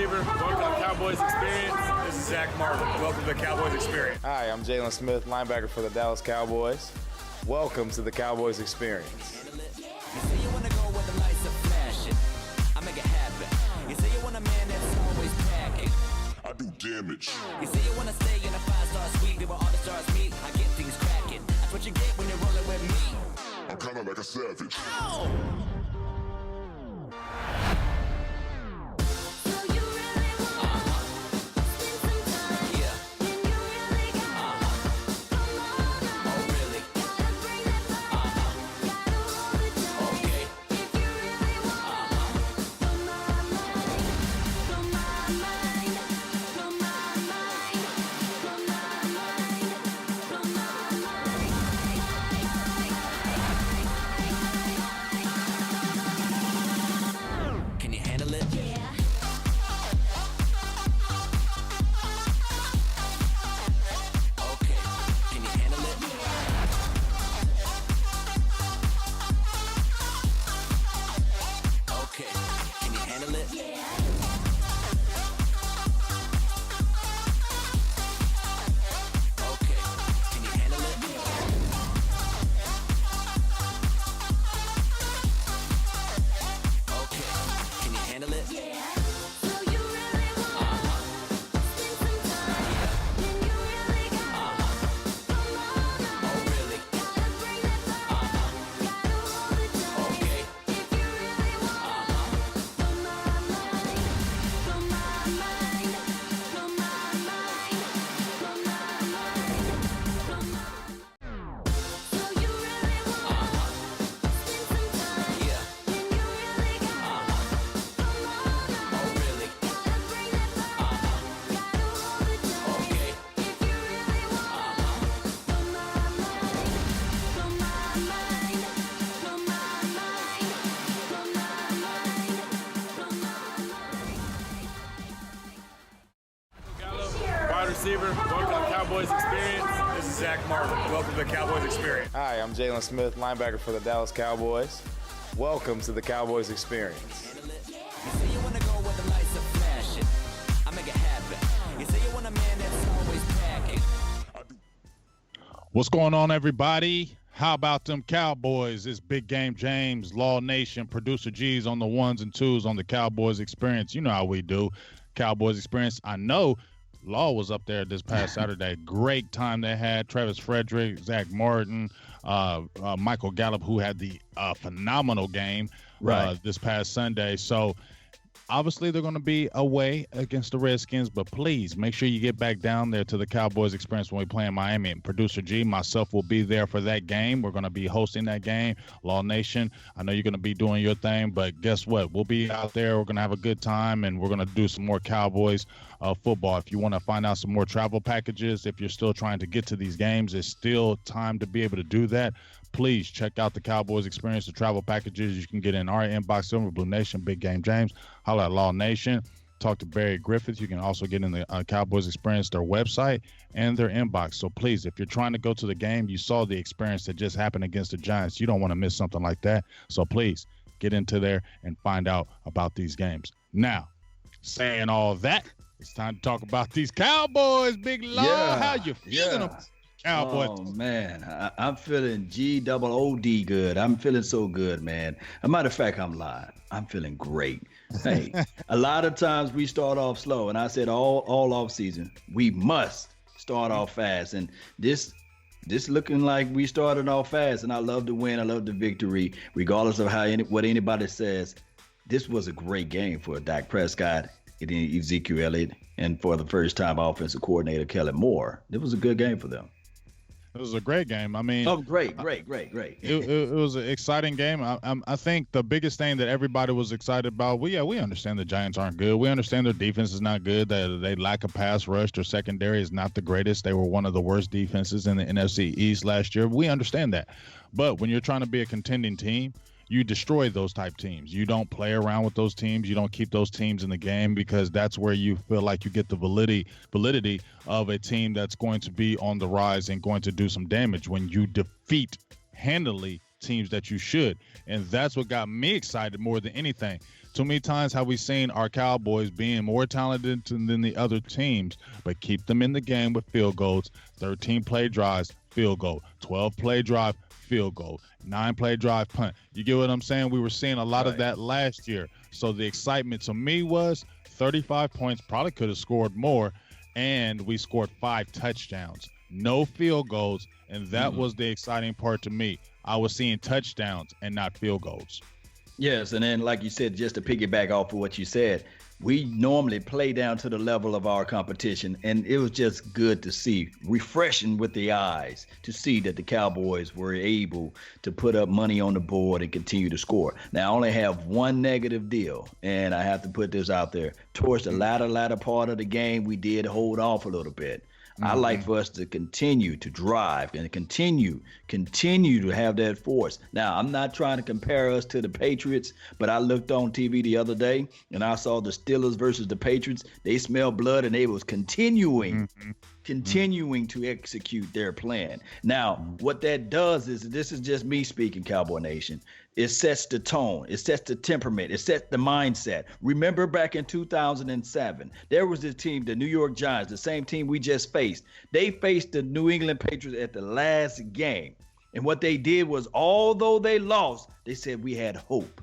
receiver. Welcome to the Cowboys Experience. This is Zach Martin. Welcome to the Cowboys Experience. Hi, I'm Jalen Smith, linebacker for the Dallas Cowboys. Welcome to the Cowboys Experience. You say you wanna go where the lights are flashing, I make it happen. You say you want a man that's always packing, I do damage. you say you wanna stay in a 5-star suite where all the stars meet, I get things cracking. That's what you get when you're rolling with me. I'm kinda like a savage. Ow! Receiver. Welcome to the Cowboys Experience. This is Zach Martin. Welcome to the Cowboys Experience. Hi, I'm Jalen Smith, linebacker for the Dallas Cowboys. Welcome to the Cowboys Experience. You say you wanna go where the lights are flashing, I make it happen. You say you want a man that's always packing. What's going on, everybody? How about them Cowboys? It's Big Game James, Law Nation, Producer G's on the ones and twos on the Cowboys Experience. You know how we do. Cowboys Experience. I know Law was up there this past Saturday. Great time they had. Travis Frederick, Zach Martin, Michael Gallup, who had the phenomenal game this past Sunday. So obviously they're going to be away against the Redskins, but please make sure you get back down there to the Cowboys Experience when we play in Miami. And Producer G, myself, will be there for that game. We're going to be hosting that game. Law Nation, I know you're going to be doing your thing, but guess what? We'll be out there. We're going to have a good time, and we're going to do some more Cowboys football. If you want to find out some more travel packages, if you're still trying to get to these games, it's still time to be able to do that. Please check out the Cowboys Experience, the travel packages you can get in our inbox, Silver Blue Nation, Big Game James, holla at Law Nation. Talk to Barry Griffith. You can also get in the Cowboys Experience, their website, and their inbox. So please, if you're trying to go to the game, you saw the experience that just happened against the Giants. You don't want to miss something like that. So please get into there and find out about these games. Now, saying all that, it's time to talk about these Cowboys, Big Law. Yeah, How you feeling? yeah. Cowboys. Oh, man. I'm feeling G-double-O-D good. I'm feeling so good, man. As a matter of fact, I'm lying. I'm feeling great. Hey, a lot of times we start off slow, and I said all off season, we must start off fast. And this looking like we started off fast, and I love the win. I love the victory, regardless of what anybody says. This was a great game for Dak Prescott, and Ezekiel Elliott, and for the first time, offensive coordinator Kellen Moore. It was a good game for them. It was a great game. I mean, great. It was an exciting game. I think the biggest thing that everybody was excited about, we understand the Giants aren't good. We understand their defense is not good. They lack a pass rush. Their secondary is not the greatest. They were one of the worst defenses in the NFC East last year. We understand that. But when you're trying to be a contending team, you destroy those type teams. You don't play around with those teams. You don't keep those teams in the game, because that's where you feel like you get the validity of a team that's going to be on the rise and going to do some damage. When you defeat handily teams that you should. And that's what got me excited more than anything. Too many times have we seen our Cowboys being more talented than the other teams, but keep them in the game with field goals, 13 play drives, field goal, 12 play drive, field goal, 9 play drive, punt. You get what I'm saying? We were seeing a lot of that last year. So the excitement to me was 35 points, probably could have scored more, and we scored 5 touchdowns, no field goals, and that was the exciting part to me. I was seeing touchdowns and not field goals. Yes, and then like you said, just to piggyback off of what you said, we normally play down to the level of our competition, and it was just good to see, refreshing with the eyes, to see that the Cowboys were able to put up money on the board and continue to score. Now, I only have one negative deal, and I have to put this out there. Towards the latter part of the game, we did hold off a little bit. I like for us to continue to drive and continue to have that force. Now, I'm not trying to compare us to the Patriots, but I looked on TV the other day and I saw the Steelers versus the Patriots. They smelled blood and they was continuing to execute their plan. Now, what that does is, this is just me speaking, Cowboy Nation, it sets the tone, it sets the temperament, it sets the mindset. Remember back in 2007, there was this team, the New York Giants, the same team we just faced. They faced the New England Patriots at the last game. And what they did was, although they lost, they said we had hope.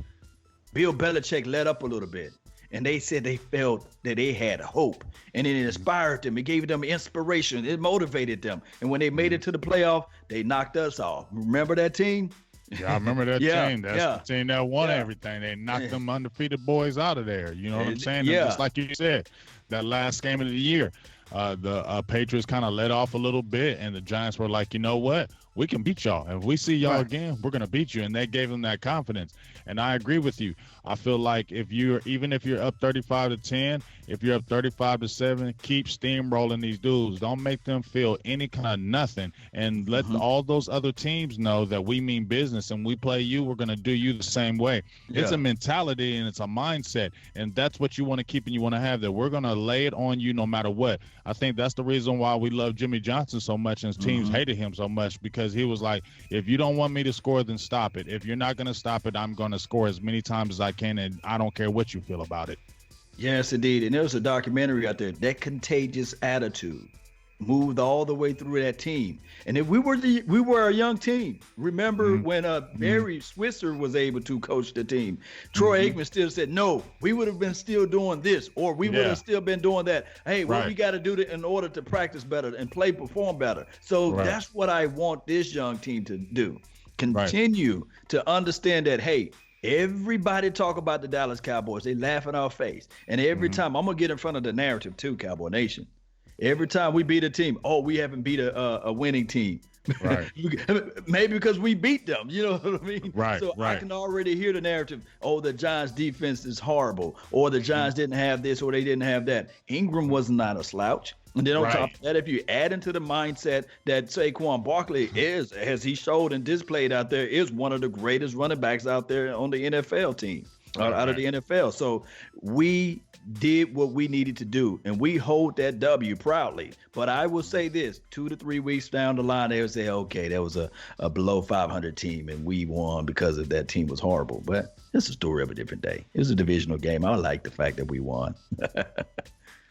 Bill Belichick let up a little bit. And they said they felt that they had hope. And it inspired them. It gave them inspiration. It motivated them. And when they made it to the playoff, they knocked us off. Remember that team? Yeah, I remember that team. That's the team that won Yeah. everything. They knocked them undefeated boys out of there. You know what I'm saying? Yeah. And just like you said, that last game of the year, the Patriots kind of let off a little bit, and the Giants were like, you know what? We can beat y'all. If we see y'all again, we're going to beat you. And they gave them that confidence. And I agree with you. I feel like even if you're up 35-10, if you're up 35-7, keep steamrolling these dudes. Don't make them feel any kind of nothing. And let all those other teams know that we mean business, and we play you, we're going to do you the same way. Yeah. It's a mentality and it's a mindset. And that's what you want to keep and you want to have, that we're going to lay it on you no matter what. I think that's the reason why we love Jimmy Johnson so much and teams hated him so much, because he was like, if you don't want me to score, then stop it. If you're not going to stop it, I'm going to score as many times as I can, and I don't care what you feel about it. Yes, indeed. And there's a documentary out there, That Contagious Attitude, moved all the way through that team. And if we were a young team. Remember when Barry Switzer was able to coach the team. Troy Aikman still said, no, we would have been still doing this, or we would have still been doing that. Hey, what we got to do in order to practice better and perform better. So that's what I want this young team to do. Continue to understand that, hey, everybody talk about the Dallas Cowboys. They laugh in our face. And every time, I'm going to get in front of the narrative too, Cowboy Nation. Every time we beat a team, we haven't beat a winning team. Right. Maybe because we beat them. You know what I mean? Right. So I can already hear the narrative. Oh, the Giants defense is horrible. Or the Giants didn't have this, or they didn't have that. Ingram was not a slouch. And then on top of that, if you add into the mindset that Saquon Barkley is, as he showed and displayed out there, is one of the greatest running backs out there on the NFL team, out of the NFL. So we did what we needed to do, and we hold that W proudly. But I will say this, 2 to 3 weeks down the line, they would say, okay, that was a below 500 team, and we won because of that team was horrible. But it's a story of a different day. It was a divisional game. I like the fact that we won.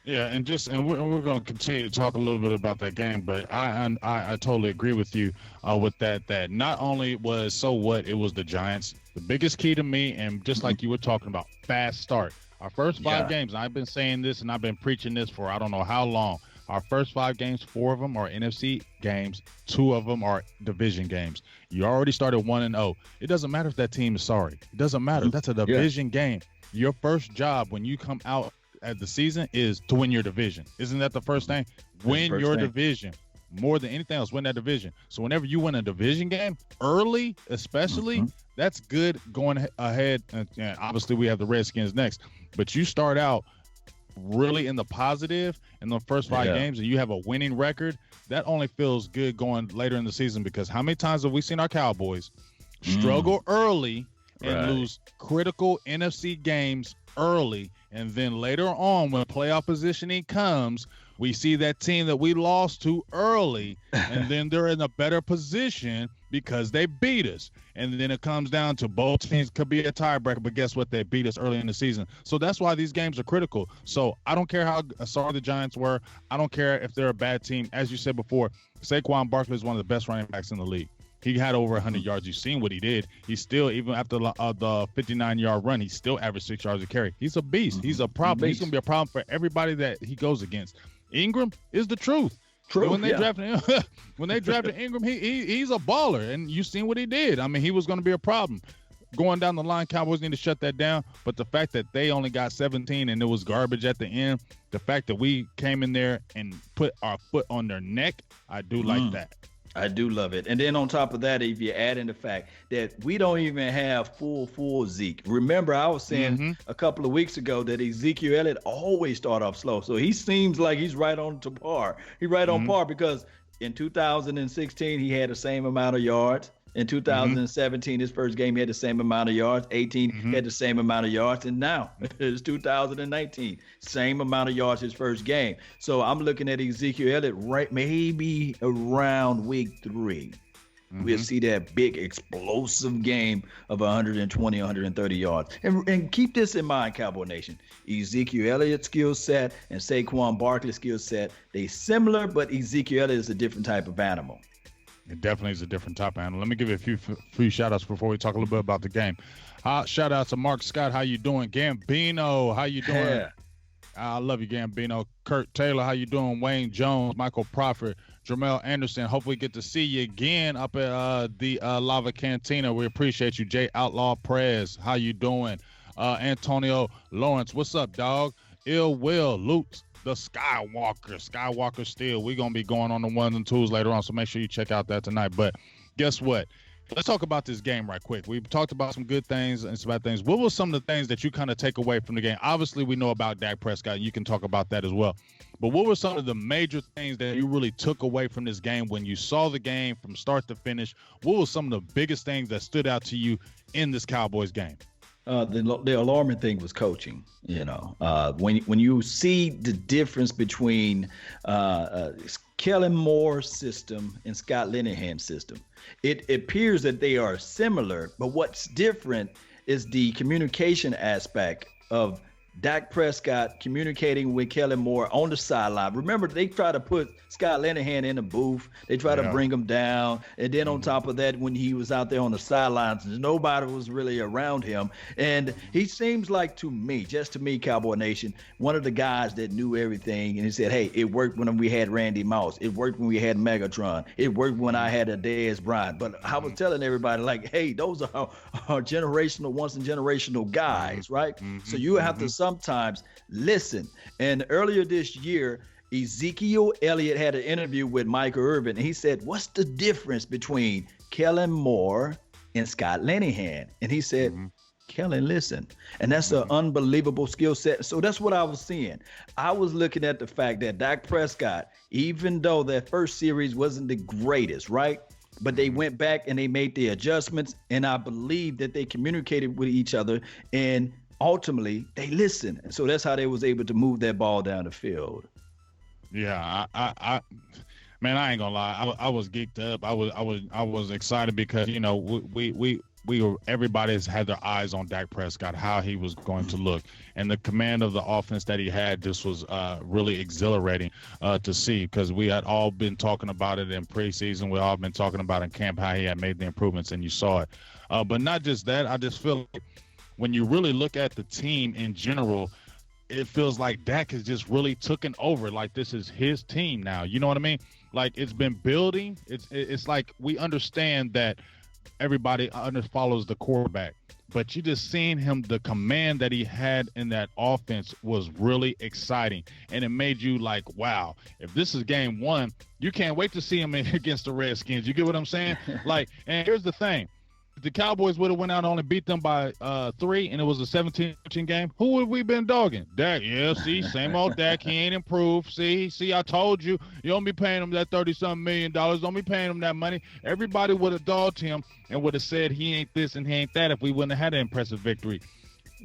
Yeah, and we're going to continue to talk a little bit about that game, but I totally agree with you with that not only was so what, it was the Giants. The biggest key to me, and just like you were talking about, fast start. Our first 5 games, and I've been saying this and I've been preaching this for I don't know how long. Our first 5 games, 4 of them are NFC games, 2 of them are division games. You already started 1-0. It doesn't matter if that team is sorry. It doesn't matter. That's a division game. Your first job when you come out at the season is to win your division. Isn't that the first thing? Win your division. More than anything else, win that division. So whenever you win a division game early, especially, that's good going ahead. And obviously we have the Redskins next, but you start out really in the positive in the first 5 games and you have a winning record. That only feels good going later in the season, because how many times have we seen our Cowboys struggle early and lose critical NFC games early, and then later on when playoff positioning comes, we see that team that we lost to early and then they're in a better position because they beat us. And then it comes down to both teams could be a tiebreaker, but guess what? They beat us early in the season. So that's why these games are critical. So I don't care how sorry the Giants were. I don't care if they're a bad team. As you said before, Saquon Barkley is one of the best running backs in the league. He had over 100 yards. You've seen what he did. He's still, even after the 59-yard run, he still averaged 6 yards a carry. He's a beast. He's a problem. He's going to be a problem for everybody that he goes against. Ingram is the truth. True. When they drafted him, when they drafted Ingram, he's a baller, and you've seen what he did. I mean, he was going to be a problem. Going down the line, Cowboys need to shut that down. But the fact that they only got 17 and it was garbage at the end, the fact that we came in there and put our foot on their neck, I do like that. I do love it. And then on top of that, if you add in the fact that we don't even have full Zeke. Remember, I was saying a couple of weeks ago that Ezekiel Elliott always start off slow. So he seems like he's right on to par. He's right on par because in 2016, he had the same amount of yards. In 2017, his first game, he had the same amount of yards. 18, he had the same amount of yards. And now it's 2019, same amount of yards his first game. So I'm looking at Ezekiel Elliott right maybe around week 3. We'll see that big explosive game of 120, 130 yards. And keep this in mind, Cowboy Nation. Ezekiel Elliott's skill set and Saquon Barkley's skill set, they similar, but Ezekiel Elliott is a different type of animal. It definitely is a different type of animal. Let me give you a few shout-outs before we talk a little bit about the game. Shout-out to Mark Scott. How you doing? Gambino, how you doing? Yeah. I love you, Gambino. Kurt Taylor, how you doing? Wayne Jones, Michael Prophet, Jermel Anderson. Hopefully get to see you again up at the Lava Cantina. We appreciate you. Jay Outlaw Prez, how you doing? Antonio Lawrence, what's up, dog? Ill Will, Luke, the Skywalker still. We're going to be going on the 1s and 2s later on, so make sure you check out that tonight. But guess what? Let's talk about this game right quick. We've talked about some good things and some bad things. What were some of the things that you kind of take away from the game? Obviously, we know about Dak Prescott, and you can talk about that as well. But what were some of the major things that you really took away from this game when you saw the game from start to finish? What were some of the biggest things that stood out to you in this Cowboys game? The alarming thing was coaching. When you see the difference between Kellen Moore's system and Scott Linehan's system, it appears that they are similar, but what's different is the communication aspect of Dak Prescott communicating with Kellen Moore on the sideline. Remember, they try to put Scott Linehan in the booth. They try to bring him down. And then on top of that, when he was out there on the sidelines, nobody was really around him. And he seems like, to me, Cowboy Nation, one of the guys that knew everything. And he said, hey, it worked when we had Randy Moss. It worked when we had Megatron. It worked when I had a Dez Bryant. But I was telling everybody, like, hey, those are our generational, once-in-generational guys, right? So you have to sometimes listen. And earlier this year, Ezekiel Elliott had an interview with Mike Irvin, and he said, what's the difference between Kellen Moore and Scott Linehan? And he said, Kellen, listen. And that's an unbelievable skill set. So that's what I was seeing. I was looking at the fact that Dak Prescott, even though that first series wasn't the greatest, right? But they went back and they made the adjustments, and I believe that they communicated with each other, and ultimately they listened. And so that's how they was able to move that ball down the field. Yeah, man, I ain't gonna lie. I was geeked up. I was excited because we were, everybody's had their eyes on Dak Prescott, how he was going to look, and the command of the offense that he had. This was really exhilarating to see, because we had all been talking about it in preseason. We all been talking about in camp how he had made the improvements, and you saw it. But not just that. I just feel like when you really look at the team in general, it feels like Dak has just really taken over. Like, this is his team now. You know what I mean? Like, it's been building. It's like we understand that everybody follows the quarterback, but you just seeing him, the command that he had in that offense was really exciting. And it made you like, wow, if this is game 1, you can't wait to see him against the Redskins. You get what I'm saying? Like, and here's the thing. If the Cowboys would have went out and only beat them by 3 and it was a 17-13 game, who would we been dogging? Dak. Yeah, see, same old Dak. He ain't improved. See, I told you, you don't be paying him that $30-something million. Don't be paying him that money. Everybody would have dogged him and would have said he ain't this and he ain't that if we wouldn't have had an impressive victory.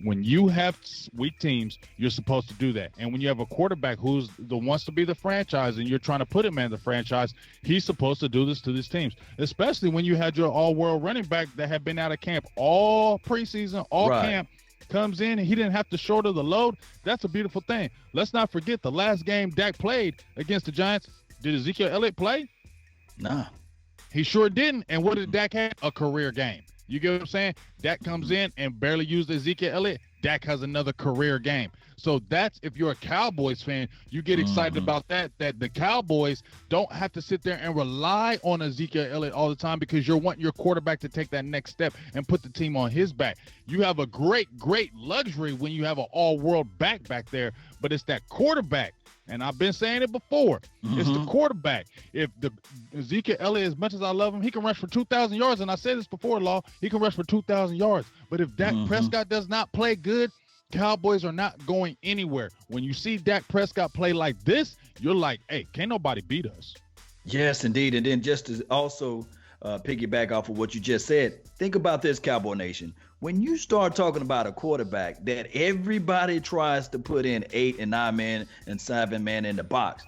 When you have weak teams, you're supposed to do that. And when you have a quarterback who's wants to be the franchise and you're trying to put him in the franchise, he's supposed to do this to these teams, especially when you had your all-world running back that had been out of camp all preseason, all camp, comes in and he didn't have to shoulder the load. That's a beautiful thing. Let's not forget the last game Dak played against the Giants. Did Ezekiel Elliott play? Nah. He sure didn't. And what did Dak have? A career game. You get what I'm saying? Dak comes in and barely used Ezekiel Elliott. Dak has another career game. So that's, if you're a Cowboys fan, you get excited about that the Cowboys don't have to sit there and rely on Ezekiel Elliott all the time, because you're wanting your quarterback to take that next step and put the team on his back. You have a great luxury when you have an all-world back there, but it's that quarterback. And I've been saying it before. It's the quarterback. If the Ezekiel Elliott, as much as I love him, he can rush for 2,000 yards. And I said this before, Law. He can rush for 2,000 yards. But if Dak Prescott does not play good, Cowboys are not going anywhere. When you see Dak Prescott play like this, you're like, hey, can't nobody beat us. Yes, indeed. And then just to also piggyback off of what you just said, think about this, Cowboy Nation. When you start talking about a quarterback that everybody tries to put in 8 and 9 man and 7 man in the box,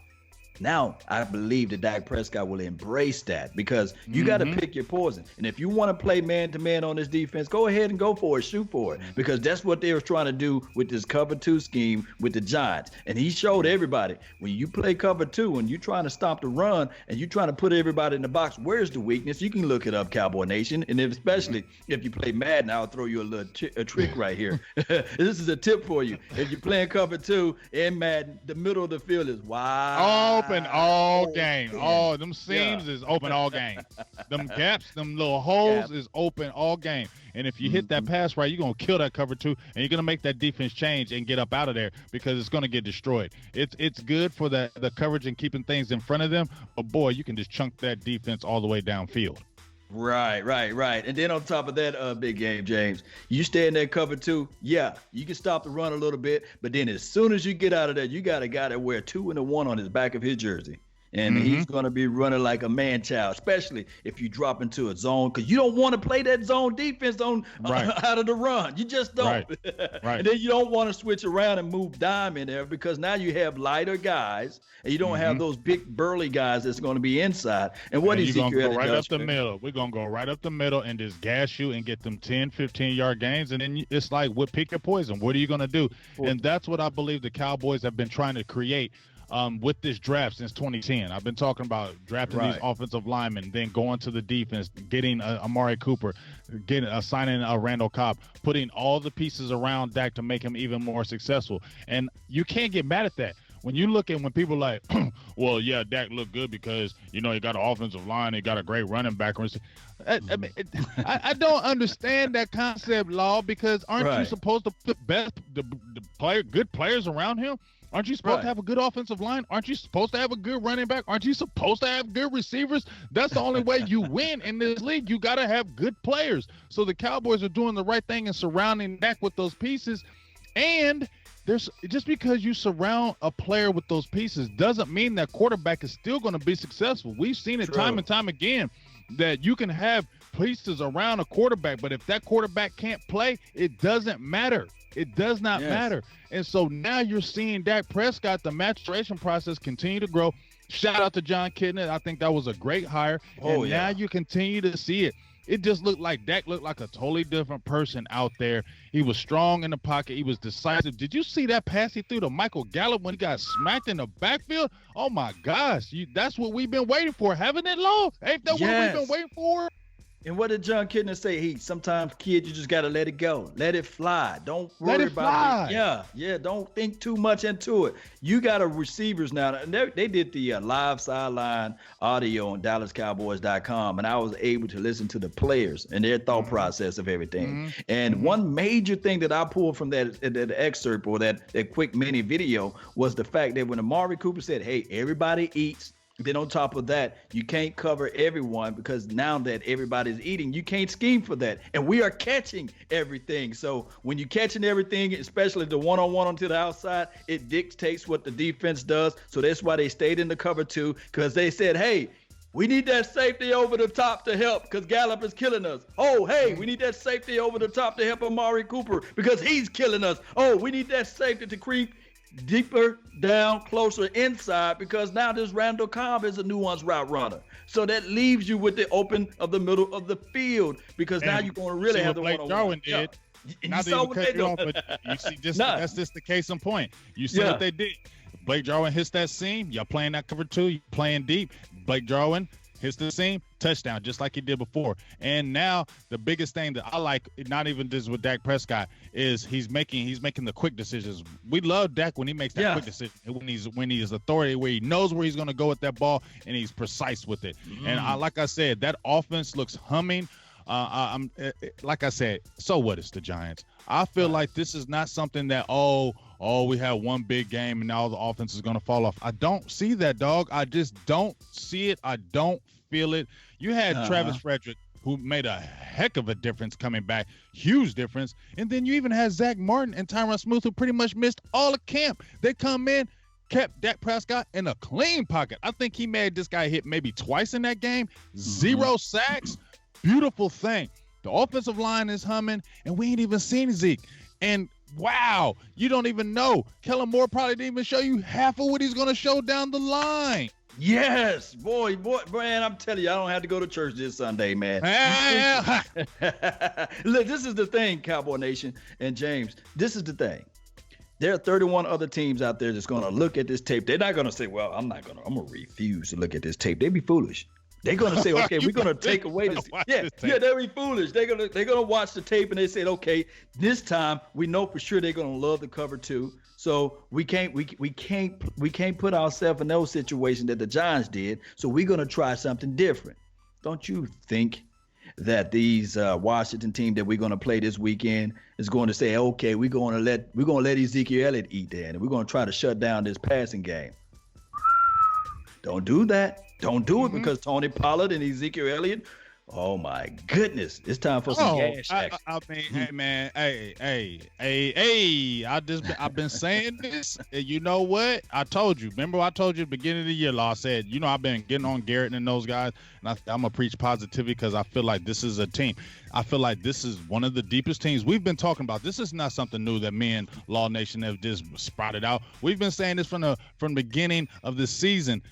now I believe that Dak Prescott will embrace that, because you got to pick your poison. And if you want to play man-to-man on this defense, go ahead and go for it, shoot for it, because that's what they were trying to do with this cover 2 scheme with the Giants. And he showed everybody, when you play cover 2 and you're trying to stop the run and you're trying to put everybody in the box, where's the weakness? You can look it up, Cowboy Nation. And especially if you play Madden, I'll throw you a little trick right here. This is a tip for you. If you're playing cover 2 in Madden, the middle of the field is wide. Open all game. All them seams is open all game. Them gaps, them little holes is open all game. And if you hit that pass right, you're going to kill that cover 2, and you're going to make that defense change and get up out of there, because it's going to get destroyed. It's good for the coverage and keeping things in front of them, but boy, you can just chunk that defense all the way downfield. Right. And then on top of that, big game, James, you stay in that cover 2. Yeah, you can stop the run a little bit, but then as soon as you get out of there, you got a guy that wear 2 and a 1 on his back of his jersey. And he's going to be running like a man-child, especially if you drop into a zone, because you don't want to play that zone defense out of the run. You just don't. Right. And then you don't want to switch around and move dime in there, because now you have lighter guys, and you don't have those big burly guys that's going to be inside. And what is going to go right up the middle? We're going to go right up the middle and just gas you and get them 10, 15-yard gains. And then it's like, pick your poison. What are you going to do? And that's what I believe the Cowboys have been trying to create. With this draft since 2010. I've been talking about drafting these offensive linemen, then going to the defense, getting Amari Cooper, signing Randall Cobb, putting all the pieces around Dak to make him even more successful. And you can't get mad at that. When you look at when people are like, well, yeah, Dak looked good because, he got an offensive line, he got a great running back. I don't understand that concept, Law, because aren't you supposed to put good players around him? Aren't you supposed to have a good offensive line? Aren't you supposed to have a good running back? Aren't you supposed to have good receivers? That's the only way you win in this league. You got to have good players. So the Cowboys are doing the right thing and surrounding Dak with those pieces. And just because you surround a player with those pieces doesn't mean that quarterback is still going to be successful. We've seen it time and time again that you can have pieces around a quarterback, but if that quarterback can't play, it doesn't matter. It does not matter. And so now you're seeing Dak Prescott, the maturation process, continue to grow. Shout out to John Kitna. I think that was a great hire. Now you continue to see it. It just looked like Dak looked like a totally different person out there. He was strong in the pocket. He was decisive. Did you see that pass he threw to Michael Gallup when he got smacked in the backfield? Oh, my gosh. That's what we've been waiting for, haven't it, Lo? Ain't that what we've been waiting for? And what did John Kitna say? Sometimes, kids, you just got to let it go. Let it fly. Don't worry about it. Yeah. Don't think too much into it. You got receivers now. And they did the live sideline audio on DallasCowboys.com, and I was able to listen to the players and their thought process of everything. And one major thing that I pulled from that excerpt or that quick mini video was the fact that when Amari Cooper said, hey, everybody eats. Then on top of that, you can't cover everyone, because now that everybody's eating, you can't scheme for that. And we are catching everything. So when you're catching everything, especially the one-on-one onto the outside, it dictates what the defense does. So that's why they stayed in the cover 2, because they said, hey, We need that safety over the top to help because Gallup is killing us. Oh, hey, we need that safety over the top to help Amari Cooper because he's killing us. Oh, we need that safety to creep deeper down, closer inside because now this Randall Cobb is a nuanced route runner. So that leaves you with the open of the middle of the field because now you're going to really have the Blake Jarwin did. Not to even cut you off, but you see, that's just the case in point. You see what they did. Blake Jarwin hits that seam. You're playing that cover 2. You're playing deep. Blake Jarwin hits the seam, touchdown, just like he did before. And now the biggest thing that I like, not even just with Dak Prescott, is he's making the quick decisions. We love Dak when he makes that quick decision, when he's authority, where he knows where he's going to go with that ball and he's precise with it. And like I said, that offense looks humming. Like I said, so what? It's the Giants. I feel like this is not something that we have one big game and now the offense is going to fall off. I don't see that, dog. I just don't see it. I don't feel it. You had Travis Frederick, who made a heck of a difference coming back, huge difference. And then you even had Zach Martin and Tyron Smith, who pretty much missed all of camp. They come in, kept Dak Prescott in a clean pocket. I think he made this guy hit maybe twice in that game. 0 sacks. Beautiful thing. The offensive line is humming, and we ain't even seen Zeke. And wow, you don't even know. Kellen Moore probably didn't even show you half of what he's going to show down the line. Yes, boy, man, I'm telling you, I don't have to go to church this Sunday, man. Look, this is the thing, Cowboy Nation and James. This is the thing. There are 31 other teams out there that's going to look at this tape. They're not going to say, well, I'm going to refuse to look at this tape. They'd be foolish. They're gonna say, okay, we're gonna take away this. They'll be foolish. They're gonna watch the tape and they said, okay, this time we know for sure they're gonna love the cover 2. So we can't put ourselves in those situations that the Giants did. So we're gonna try something different. Don't you think that these Washington team that we're gonna play this weekend is going to say, okay, we're gonna let Ezekiel Elliott eat that, and we're gonna try to shut down this passing game? Don't do that. Don't do it because Tony Pollard and Ezekiel Elliott, oh my goodness, it's time for some gas shacks. I mean, hey man, I've been saying this. And you know what? I told you. Remember, I told you at the beginning of the year, I said, I've been getting on Garrett and those guys, and I'm gonna preach positivity because I feel like this is a team. I feel like this is one of the deepest teams we've been talking about. This is not something new that me and Law Nation have just sprouted out. We've been saying this from the beginning of the season.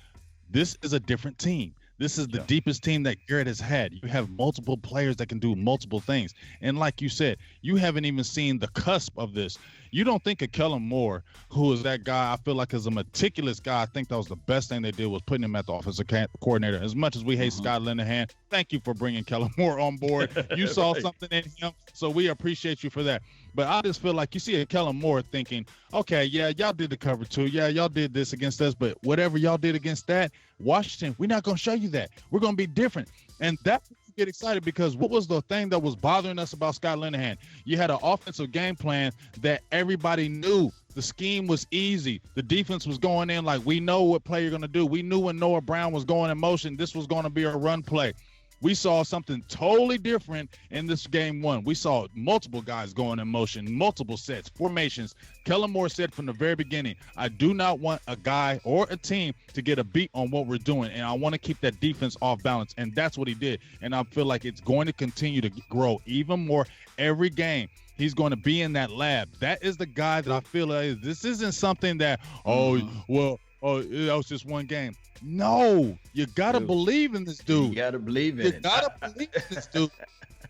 This is a different team. This is the deepest team that Garrett has had. You have multiple players that can do multiple things. And like you said, you haven't even seen the cusp of this. You don't think of Kellen Moore, who is that guy I feel like is a meticulous guy. I think that was the best thing they did was putting him at the offensive coordinator. As much as we hate Scott Linehan, thank you for bringing Kellen Moore on board. You saw something in him, so we appreciate you for that. But I just feel like you see a Kellen Moore thinking, okay, yeah, y'all did the cover 2. Yeah, y'all did this against us, but whatever y'all did against that, Washington, we're not going to show you that. We're going to be different. And that's get excited because what was the thing that was bothering us about Scott Linehan? You had an offensive game plan that everybody knew. The scheme was easy. The defense was going in like, we know what play you're going to do. We knew when Noah Brown was going in motion, this was going to be a run play. We saw something totally different in this game 1. We saw multiple guys going in motion, multiple sets, formations. Kellen Moore said from the very beginning, I do not want a guy or a team to get a beat on what we're doing, and I want to keep that defense off balance, and that's what he did. And I feel like it's going to continue to grow even more every game. He's going to be in that lab. That is the guy that I feel like this isn't something that, that was just one game. No, you got to believe in this dude. You got to believe in it. You got to believe in this dude.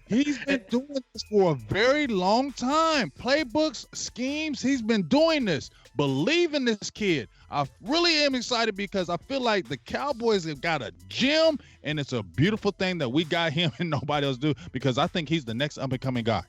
He's been doing this for a very long time. Playbooks, schemes, he's been doing this. Believe in this kid. I really am excited because I feel like the Cowboys have got a gem, and it's a beautiful thing that we got him and nobody else do because I think he's the next up-and-coming guy.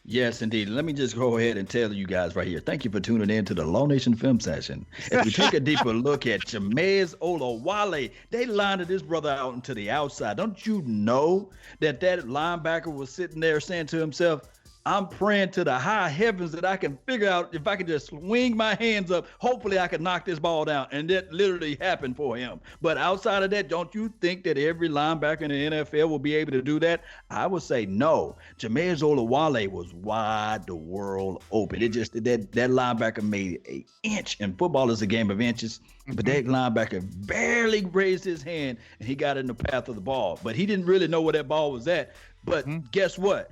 Yes, indeed. Let me just go ahead and tell you guys right here. Thank you for tuning in to the Law Nation Film Session. As we take a deeper look at Jamez Olawale, they lined this brother out into the outside. Don't you know that linebacker was sitting there saying to himself, I'm praying to the high heavens that I can figure out if I can just swing my hands up. Hopefully I can knock this ball down. And that literally happened for him. But outside of that, don't you think that every linebacker in the NFL will be able to do that? I would say no. Jameis Olawale was wide the world open. It just that linebacker made an inch, and football is a game of inches. But that linebacker barely raised his hand, and he got in the path of the ball. But he didn't really know where that ball was at. But guess what?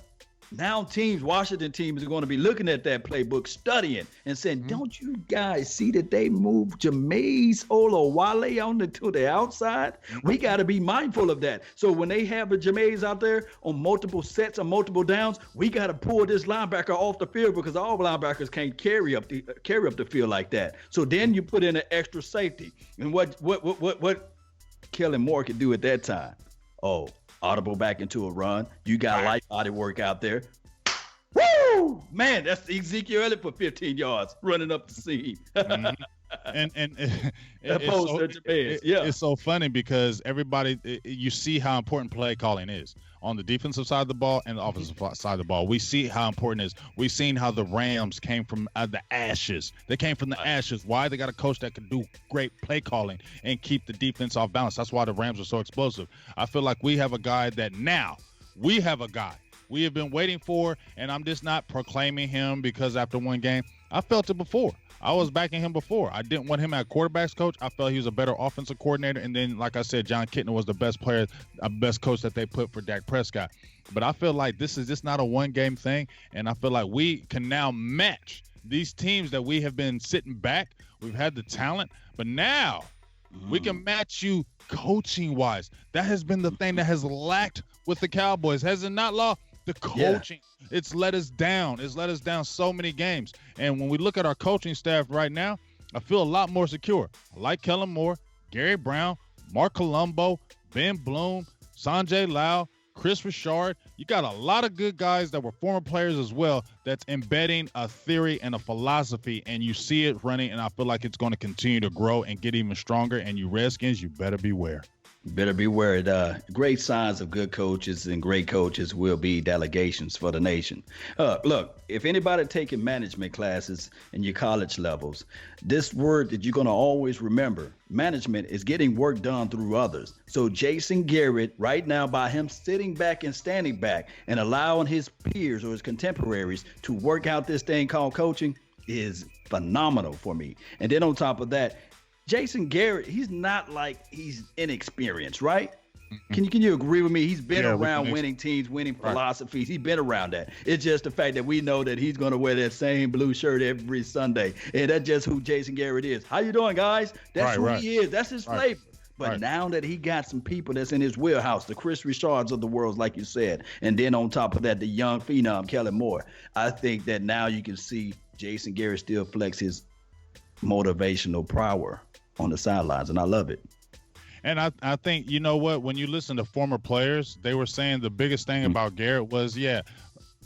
Now Washington teams are going to be looking at that playbook, studying, and saying, don't you guys see that they moved Jameis Olawale to the outside? We got to be mindful of that. So when they have a Jameis out there on multiple sets or multiple downs, we got to pull this linebacker off the field because all linebackers can't carry up the field like that. So then you put in an extra safety. And what Kellen Moore could do at that time? Oh, audible back into a run. You got light body work out there. Woo! Man, that's Ezekiel Elliott for 15 yards running up the seam. It's so funny because everybody, you see how important play calling is on the defensive side of the ball and the offensive side of the ball. We see how important it is. We've seen how the Rams came from the ashes. They came from the ashes. Why? They got a coach that can do great play calling and keep the defense off balance. That's why the Rams are so explosive. I feel like we have a guy that now we have been waiting for, and I'm just not proclaiming him because after one game, I felt it before. I was backing him before. I didn't want him as quarterbacks coach. I felt he was a better offensive coordinator. And then, like I said, John Kitna was the best player, best coach that they put for Dak Prescott. But I feel like this is just not a one-game thing. And I feel like we can now match these teams that we have been sitting back. We've had the talent. But now we can match you coaching-wise. That has been the thing that has lacked with the Cowboys. Has it not, Law? The coaching, it's let us down. It's let us down so many games. And when we look at our coaching staff right now, I feel a lot more secure. I like Kellen Moore, Gary Brown, Mark Colombo, Ben Bloom, Sanjay Lau, Chris Richard. You got a lot of good guys that were former players as well that's embedding a theory and a philosophy, and you see it running, and I feel like it's going to continue to grow and get even stronger. And you Redskins, you better beware. Better be worried. Great signs of good coaches and great coaches will be delegations for the nation. Look, if anybody taking management classes in your college levels, this word that you're going to always remember, management, is getting work done through others. So Jason Garrett, right now, by him sitting back and standing back and allowing his peers or his contemporaries to work out this thing called coaching is phenomenal for me. And then on top of that, Jason Garrett, he's not like he's inexperienced, right? Can you agree with me? He's been around winning teams, winning philosophies. He's been around that. It's just the fact that we know that he's going to wear that same blue shirt every Sunday. And that's just who Jason Garrett is. How you doing, guys? That's who he is. That's his flavor. But now that he got some people that's in his wheelhouse, the Chris Richards of the world, like you said, and then on top of that, the young phenom, Kellen Moore, I think that now you can see Jason Garrett still flex his motivational power on the sidelines, and I love it. And I think, you know what, when you listen to former players, they were saying the biggest thing about Garrett was,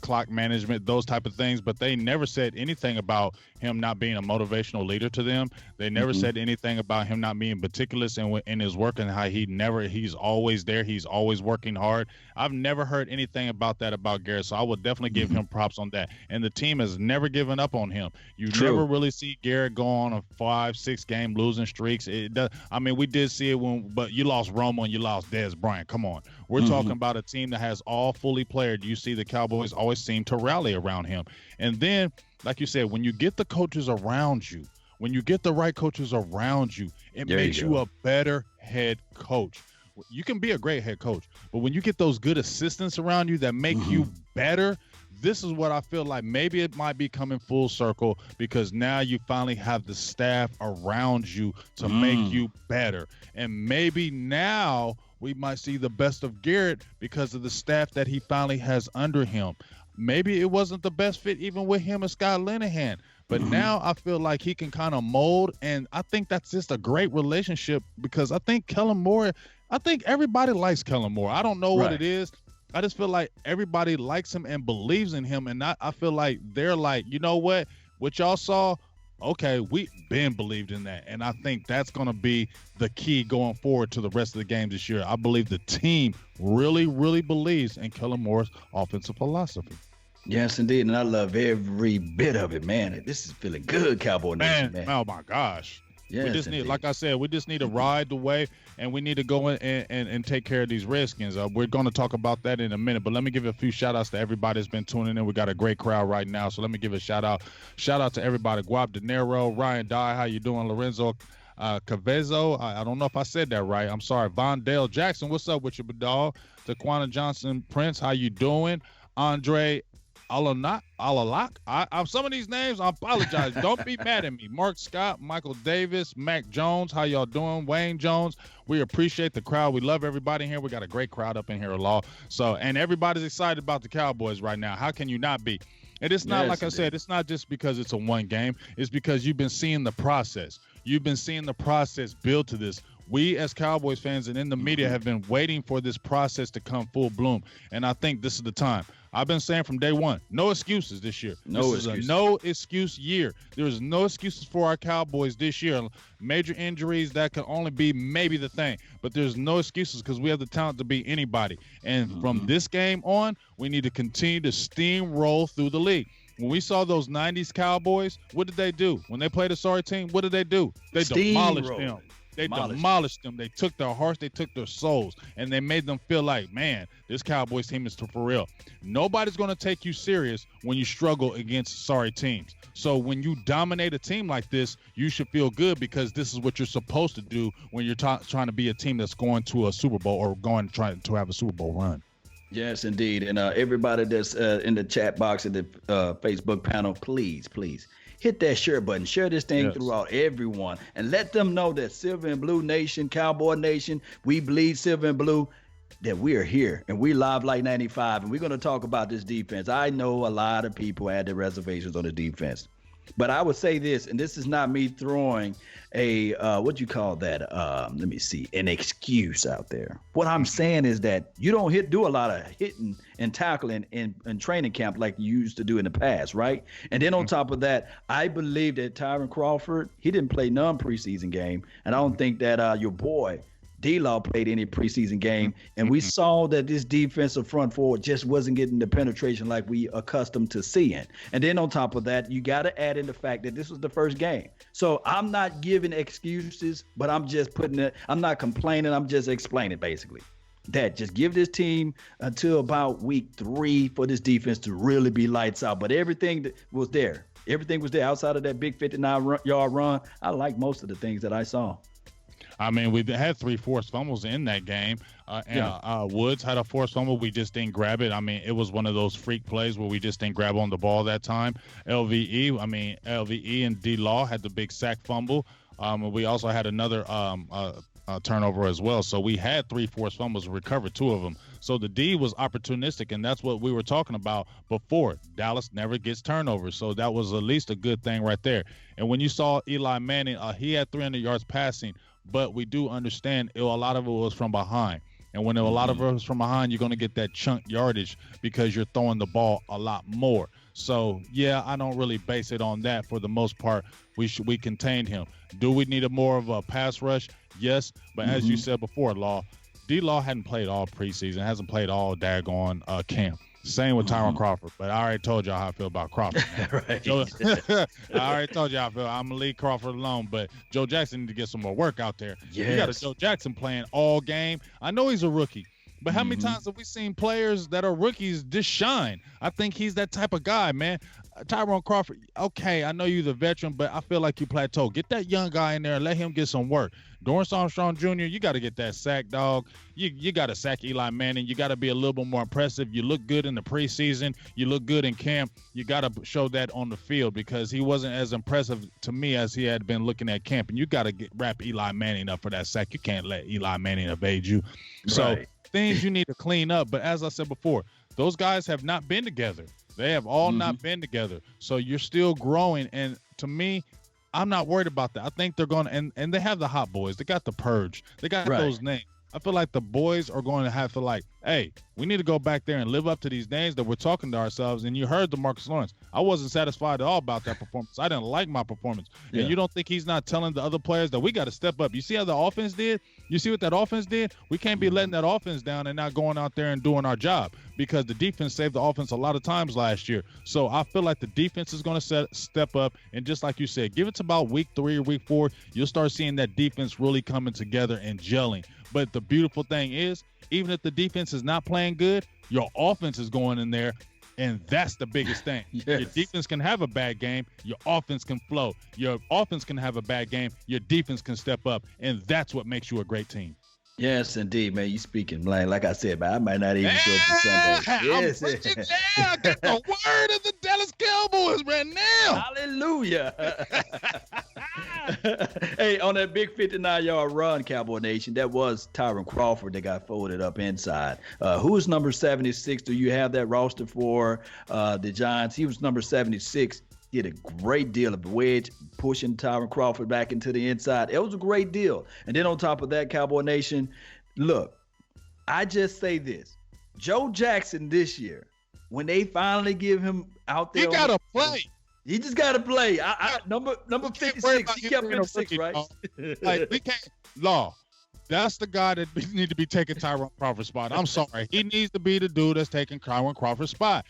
clock management, those type of things, but they never said anything about him not being a motivational leader to them. They never said anything about him not being meticulous in his work and how he's always there. He's always working hard. I've never heard anything about that about Garrett, so I would definitely give him props on that. And the team has never given up on him. You never really see Garrett go on a 5-6 game losing streaks. It does. I mean, we did see it but you lost Romo and you lost Dez Bryant. Come on. We're talking about a team that has all fully played. You see the Cowboys always seem to rally around him. And then, like you said, when you get the coaches around you, when you get the right coaches around you, it makes you a better head coach. You can be a great head coach, but when you get those good assistants around you that make you better, this is what I feel like maybe it might be coming full circle, because now you finally have the staff around you to make you better. And maybe now we might see the best of Garrett because of the staff that he finally has under him. Maybe it wasn't the best fit even with him and Scott Linehan, but now I feel like he can kind of mold, and I think that's just a great relationship because I think Kellen Moore, I think everybody likes Kellen Moore. I don't know what it is. I just feel like everybody likes him and believes in him, and I feel like they're like, you know what y'all saw? Okay, we been believed in that, and I think that's going to be the key going forward to the rest of the games this year. I believe the team really, really believes in Kellen Moore's offensive philosophy. Yes, indeed. And I love every bit of it, man. This is feeling good, Cowboy Nation, man. Oh my gosh. Yes, We just need, indeed. like I said, we just need to ride the wave, and we need to go in and take care of these Redskins. We're going to talk about that in a minute, but let me give a few shout-outs to everybody that's been tuning in. We got a great crowd right now, so let me give a shout-out. Shout-out to everybody. Guap De Niro, Ryan Dye, how you doing? Lorenzo Cavezo, I don't know if I said that right. I'm sorry. Von Dale Jackson, what's up with you, dog? Taquana Johnson Prince, how you doing? Andre Alalak. I'm some of these names. I apologize. Don't be mad at me. Mark Scott, Michael Davis, Mac Jones. How y'all doing? Wayne Jones. We appreciate the crowd. We love everybody here. We got a great crowd up in here, Law. So, and everybody's excited about the Cowboys right now. How can you not be? And it's not, like I said, it's not just because it's a one game. It's because you've been seeing the process. You've been seeing the process build to this. We as Cowboys fans and in the media have been waiting for this process to come full bloom. And I think this is the time. I've been saying from day one, no excuses this year. This is a no excuse year. There's no excuses for our Cowboys this year. Major injuries, that could only be maybe the thing. But there's no excuses because we have the talent to beat anybody. And from this game on, we need to continue to steamroll through the league. When we saw those 90s Cowboys, what did they do? When they played a sorry team, what did they do? They demolished them. They demolished them. They took their hearts. They took their souls. And they made them feel like, man, this Cowboys team is for real. Nobody's going to take you serious when you struggle against sorry teams. So when you dominate a team like this, you should feel good because this is what you're supposed to do when you're trying to be a team that's going to a Super Bowl or trying to have a Super Bowl run. Yes, indeed. And everybody that's in the chat box at the Facebook panel, please hit that share button. Share this thing throughout everyone and let them know that Silver and Blue Nation, Cowboy Nation, we bleed silver and blue, that we are here and we live like 95. And we're going to talk about this defense. I know a lot of people had their reservations on the defense. But I would say this, and this is not me throwing a, what you call that? Let me see, an excuse out there. What I'm saying is that you don't do a lot of hitting and tackling in training camp like you used to do in the past, right? And then on top of that, I believe that Tyron Crawford, he didn't play none preseason game. And I don't think that your boy, D-Law played any preseason game, and we saw that this defensive front four just wasn't getting the penetration like we accustomed to seeing. And then on top of that, you got to add in the fact that this was the first game. So I'm not giving excuses, but I'm just I'm not complaining. I'm just explaining basically that just give this team until about week 3 for this defense to really be lights out. But everything that was there, outside of that big 59-yard run. I like most of the things that I saw. I mean, we had 3 forced fumbles in that game. Woods had a forced fumble. We just didn't grab it. I mean, it was one of those freak plays where we just didn't grab on the ball that time. LVE and D-Law had the big sack fumble. We also had another turnover as well. So we had 3 forced fumbles, recovered 2 of them. So the D was opportunistic, and that's what we were talking about before. Dallas never gets turnovers. So that was at least a good thing right there. And when you saw Eli Manning, he had 300 yards passing, but we do understand a lot of it was from behind. And when a lot of it was from behind, you're going to get that chunk yardage because you're throwing the ball a lot more. So, yeah, I don't really base it on that for the most part. We contained him. Do we need more of a pass rush? Yes. But as you said before, D-Law hadn't played all preseason, hasn't played all daggone camp. Same with Tyron Crawford, but I already told y'all how I feel about Crawford. Right. I already told you how I feel. I'm going to leave Crawford alone, but Joe Jackson need to get some more work out there. Yes. You got a Joe Jackson playing all game. I know he's a rookie, but how many times have we seen players that are rookies just shine? I think he's that type of guy, man. Tyrone Crawford, okay, I know you're the veteran, but I feel like you plateau. Get that young guy in there and let him get some work. Dorrance Armstrong Jr., you got to get that sack, dog. You got to sack Eli Manning. You got to be a little bit more impressive. You look good in the preseason. You look good in camp. You got to show that on the field because he wasn't as impressive to me as he had been looking at camp. And you got to wrap Eli Manning up for that sack. You can't let Eli Manning evade you. So things you need to clean up. But as I said before, those guys have not been together. They have all not been together. So you're still growing. And to me, I'm not worried about that. I think they're going to, and they have the hot boys. They got the purge. They got those names. I feel like the boys are going to have to hey, We need to go back there and live up to these names that we're talking to ourselves. And you heard DeMarcus Lawrence. I wasn't satisfied at all about that performance. I didn't like my performance. Yeah. And you don't think he's not telling the other players that we got to step up? You see how the offense did? You see what that offense did? We can't be letting that offense down and not going out there and doing our job, because the defense saved the offense a lot of times last year. So I feel like the defense is going to step up. And just like you said, give it to about week 3 or week 4, you'll start seeing that defense really coming together and gelling. But the beautiful thing is, even if the defense is not playing good, your offense is going in there, and that's the biggest thing. Yes. Your defense can have a bad game, your offense can flow. Your offense can have a bad game, your defense can step up, and that's what makes you a great team. Yes, indeed, man. You speaking like I said, man. I might not even show up for Sunday. Yes, I got the word of the Dallas Cowboys right now. Hallelujah. Hey, on that big 59-yard run, Cowboy Nation, that was Tyron Crawford that got folded up inside. Who is number 76? Do you have that roster for the Giants? He was number 76. Did a great deal of wedge, pushing Tyron Crawford back into the inside. It was a great deal. And then on top of that, Cowboy Nation, look, I just say this. Joe Jackson this year, when they finally give him out there. He got to play. He just got to play. Number 56. He kept 56, right? Like, we can't. Law. That's the guy that need to be taking Tyron Crawford's spot. I'm sorry. He needs to be the dude that's taking Tyron Crawford's spot.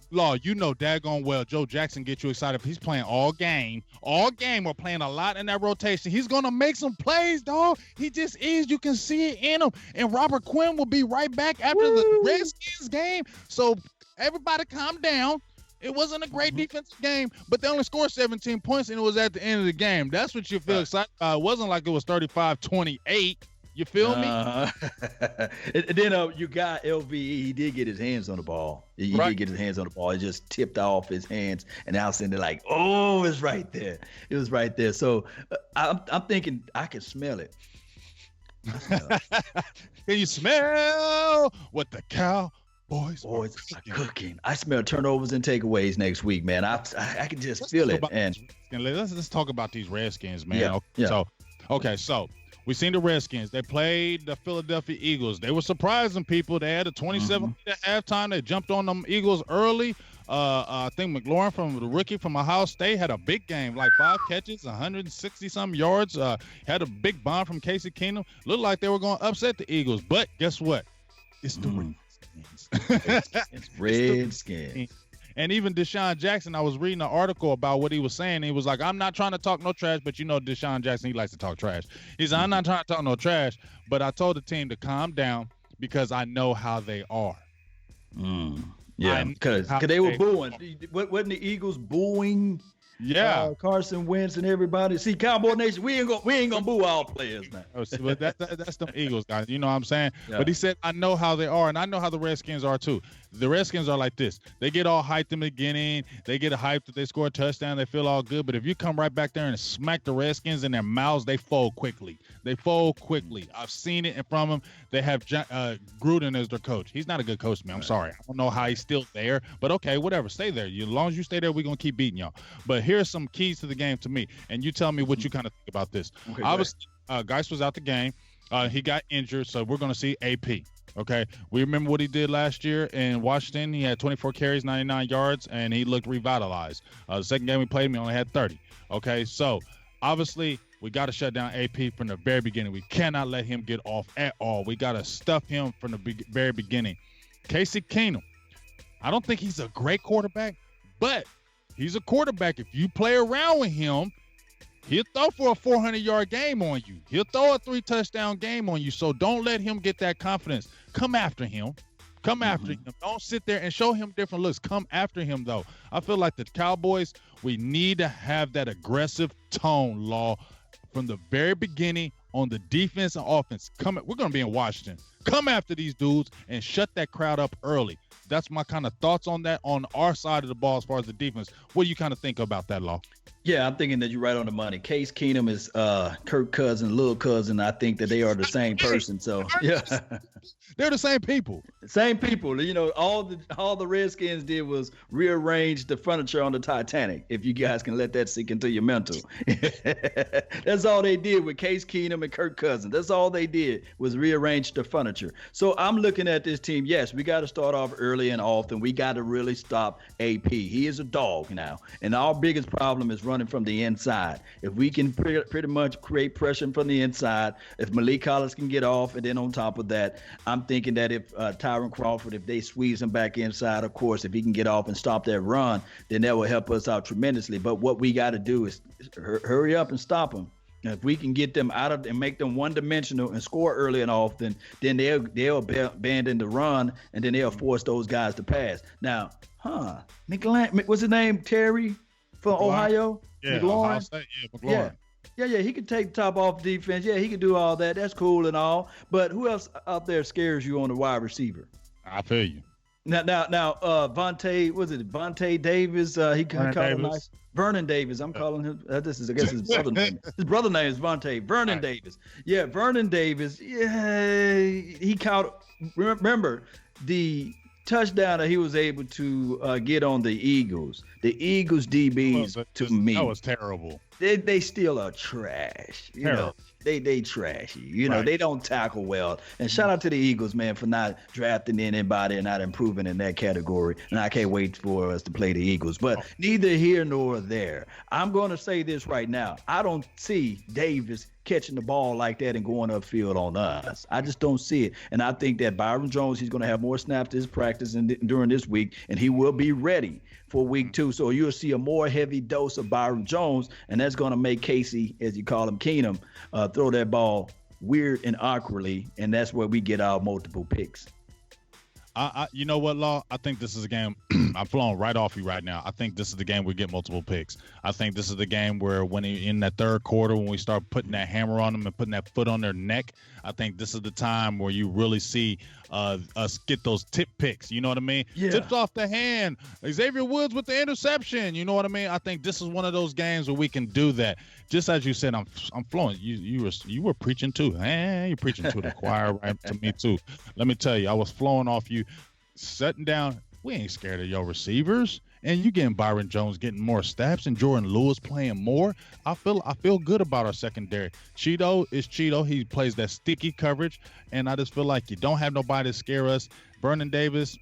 Law, you know daggone well Joe Jackson gets you excited if he's playing all game or playing a lot in that rotation. He's going to make some plays, dog. He just is. You can see it in him. And Robert Quinn will be right back after the Redskins game. So everybody calm down. It wasn't a great defensive game, but they only scored 17 points, and it was at the end of the game. That's what you feel excited about. It wasn't like it was 35-28. You feel me? And then you got LVE. He did get his hands on the ball. He did get his hands on the ball. It just tipped off his hands, and now they're like, oh, it's right there. It was right there. So I'm thinking I can smell it. Can you smell what the Cowboys are cooking? I smell turnovers and takeaways next week, man. I can just feel it. And let's talk about these Redskins, man. Yeah. So we seen the Redskins. They played the Philadelphia Eagles. They were surprising people. They had a 27 at halftime. They jumped on them Eagles early. I think McLaurin, from the rookie from Ohio State, had a big game, like 5 catches, 160-some yards. Had a big bomb from Casey Keenum. Looked like they were going to upset the Eagles. But guess what? It's the Redskins. It's Redskins. And even Deshaun Jackson, I was reading an article about what he was saying. He was like, I'm not trying to talk no trash, but you know Deshaun Jackson, he likes to talk trash. He said, I'm not trying to talk no trash, but I told the team to calm down because I know how they are. Yeah, because they were booing. Wasn't the Eagles booing? Yeah, Carson Wentz and everybody. See, Cowboy Nation, we ain't gonna boo our players now. But that's them Eagles guys. You know what I'm saying? Yeah. But he said, I know how they are, and I know how the Redskins are too. The Redskins are like this. They get all hyped in the beginning. They get hyped that they score a touchdown. They feel all good. But if you come right back there and smack the Redskins in their mouths, they fold quickly. I've seen it from them. They have Gruden as their coach. He's not a good coach to me. I'm sorry. I don't know how he's still there. But okay, whatever. Stay there. As long as you stay there, we're going to keep beating y'all. But here's some keys to the game to me. And you tell me what you kind of think about this. Okay, obviously, Geis was out the game. He got injured, so we're going to see AP. Okay, we remember what he did last year in Washington. He had 24 carries, 99 yards, and he looked revitalized. The second game we played him, he only had 30. Okay, so obviously we got to shut down AP from the very beginning. We cannot let him get off at all. We got to stuff him from the very beginning. Casey Keenum, I don't think he's a great quarterback, but he's a quarterback. If you play around with him, he'll throw for a 400-yard game on you. He'll throw a 3-touchdown game on you. So don't let him get that confidence. Come after him. Don't sit there and show him different looks. Come after him, though. I feel like the Cowboys, we need to have that aggressive tone, Law, from the very beginning on the defense and offense. We're going to be in Washington. Come after these dudes and shut that crowd up early. That's my kind of thoughts on that on our side of the ball as far as the defense. What do you kind of think about that, Law? Yeah, I'm thinking that you're right on the money. Case Keenum is Kirk Cousins, little cousin. I think that they are the same person. So yeah, they're the same people. Same people. You know, all the Redskins did was rearrange the furniture on the Titanic. If you guys can let that sink into your mental, that's all they did with Case Keenum and Kirk Cousins. That's all they did was rearrange the furniture. So I'm looking at this team. Yes, we got to start off early and often. We got to really stop AP. He is a dog now, and our biggest problem is running from the inside. If we can pretty much create pressure from the inside, if Malik Collins can get off, and then on top of that, I'm thinking that if Tyron Crawford, if they squeeze him back inside, of course, if he can get off and stop that run, then that will help us out tremendously. But what we got to do is hurry up and stop them. If we can get them out of and make them one-dimensional and score early and often, then they'll abandon the run, and then they'll force those guys to pass. Now, what's his name? Terry from McLaurin. Ohio? Yeah, McLaurin? Ohio State. Yeah, McLaurin. Yeah, he could take the top off defense. Yeah, he could do all that. That's cool and all. But who else out there scares you on the wide receiver? I feel you. Now, Vontae Davis? He called him nice. Vernon Davis. I'm calling him. I guess his brother name. His brother name is Vontae. Vernon Davis. Yeah, Vernon Davis. Yeah, he caught. Remember the touchdown that he was able to get on the Eagles. The Eagles DBs to me. That was terrible. They still are trash. You know, they trashy. You know, they don't tackle well. And shout out to the Eagles, man, for not drafting anybody and not improving in that category. And I can't wait for us to play the Eagles. But neither here nor there. I'm going to say this right now. I don't see Davis catching the ball like that and going upfield on us. I just don't see it. And I think that Byron Jones, he's going to have more snaps this practice during this week, and he will be ready for week 2. So you'll see a more heavy dose of Byron Jones, and that's going to make Casey, as you call him, Keenum, throw that ball weird and awkwardly, and that's where we get our multiple picks. You know what, Law? I think this is a game. I'm flowing right off you right now. I think this is the game we get multiple picks. I think this is the game where in that third quarter, when we start putting that hammer on them and putting that foot on their neck, I think this is the time where you really see us get those tip picks. You know what I mean? Yeah. Tips off the hand. Xavier Woods with the interception. You know what I mean? I think this is one of those games where we can do that. Just as you said, I'm flowing. You were preaching too. You're preaching to the choir right to me too. Let me tell you, I was flowing off you, sitting down. We ain't scared of your receivers. And you getting Byron Jones getting more snaps and Jordan Lewis playing more. I feel good about our secondary. Cheeto is Cheeto. He plays that sticky coverage, and I just feel like you don't have nobody to scare us. Vernon Davis,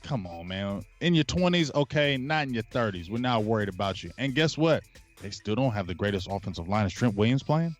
come on, man. In your 20s, okay, not in your 30s. We're not worried about you. And guess what? They still don't have the greatest offensive line. Is Trent Williams playing?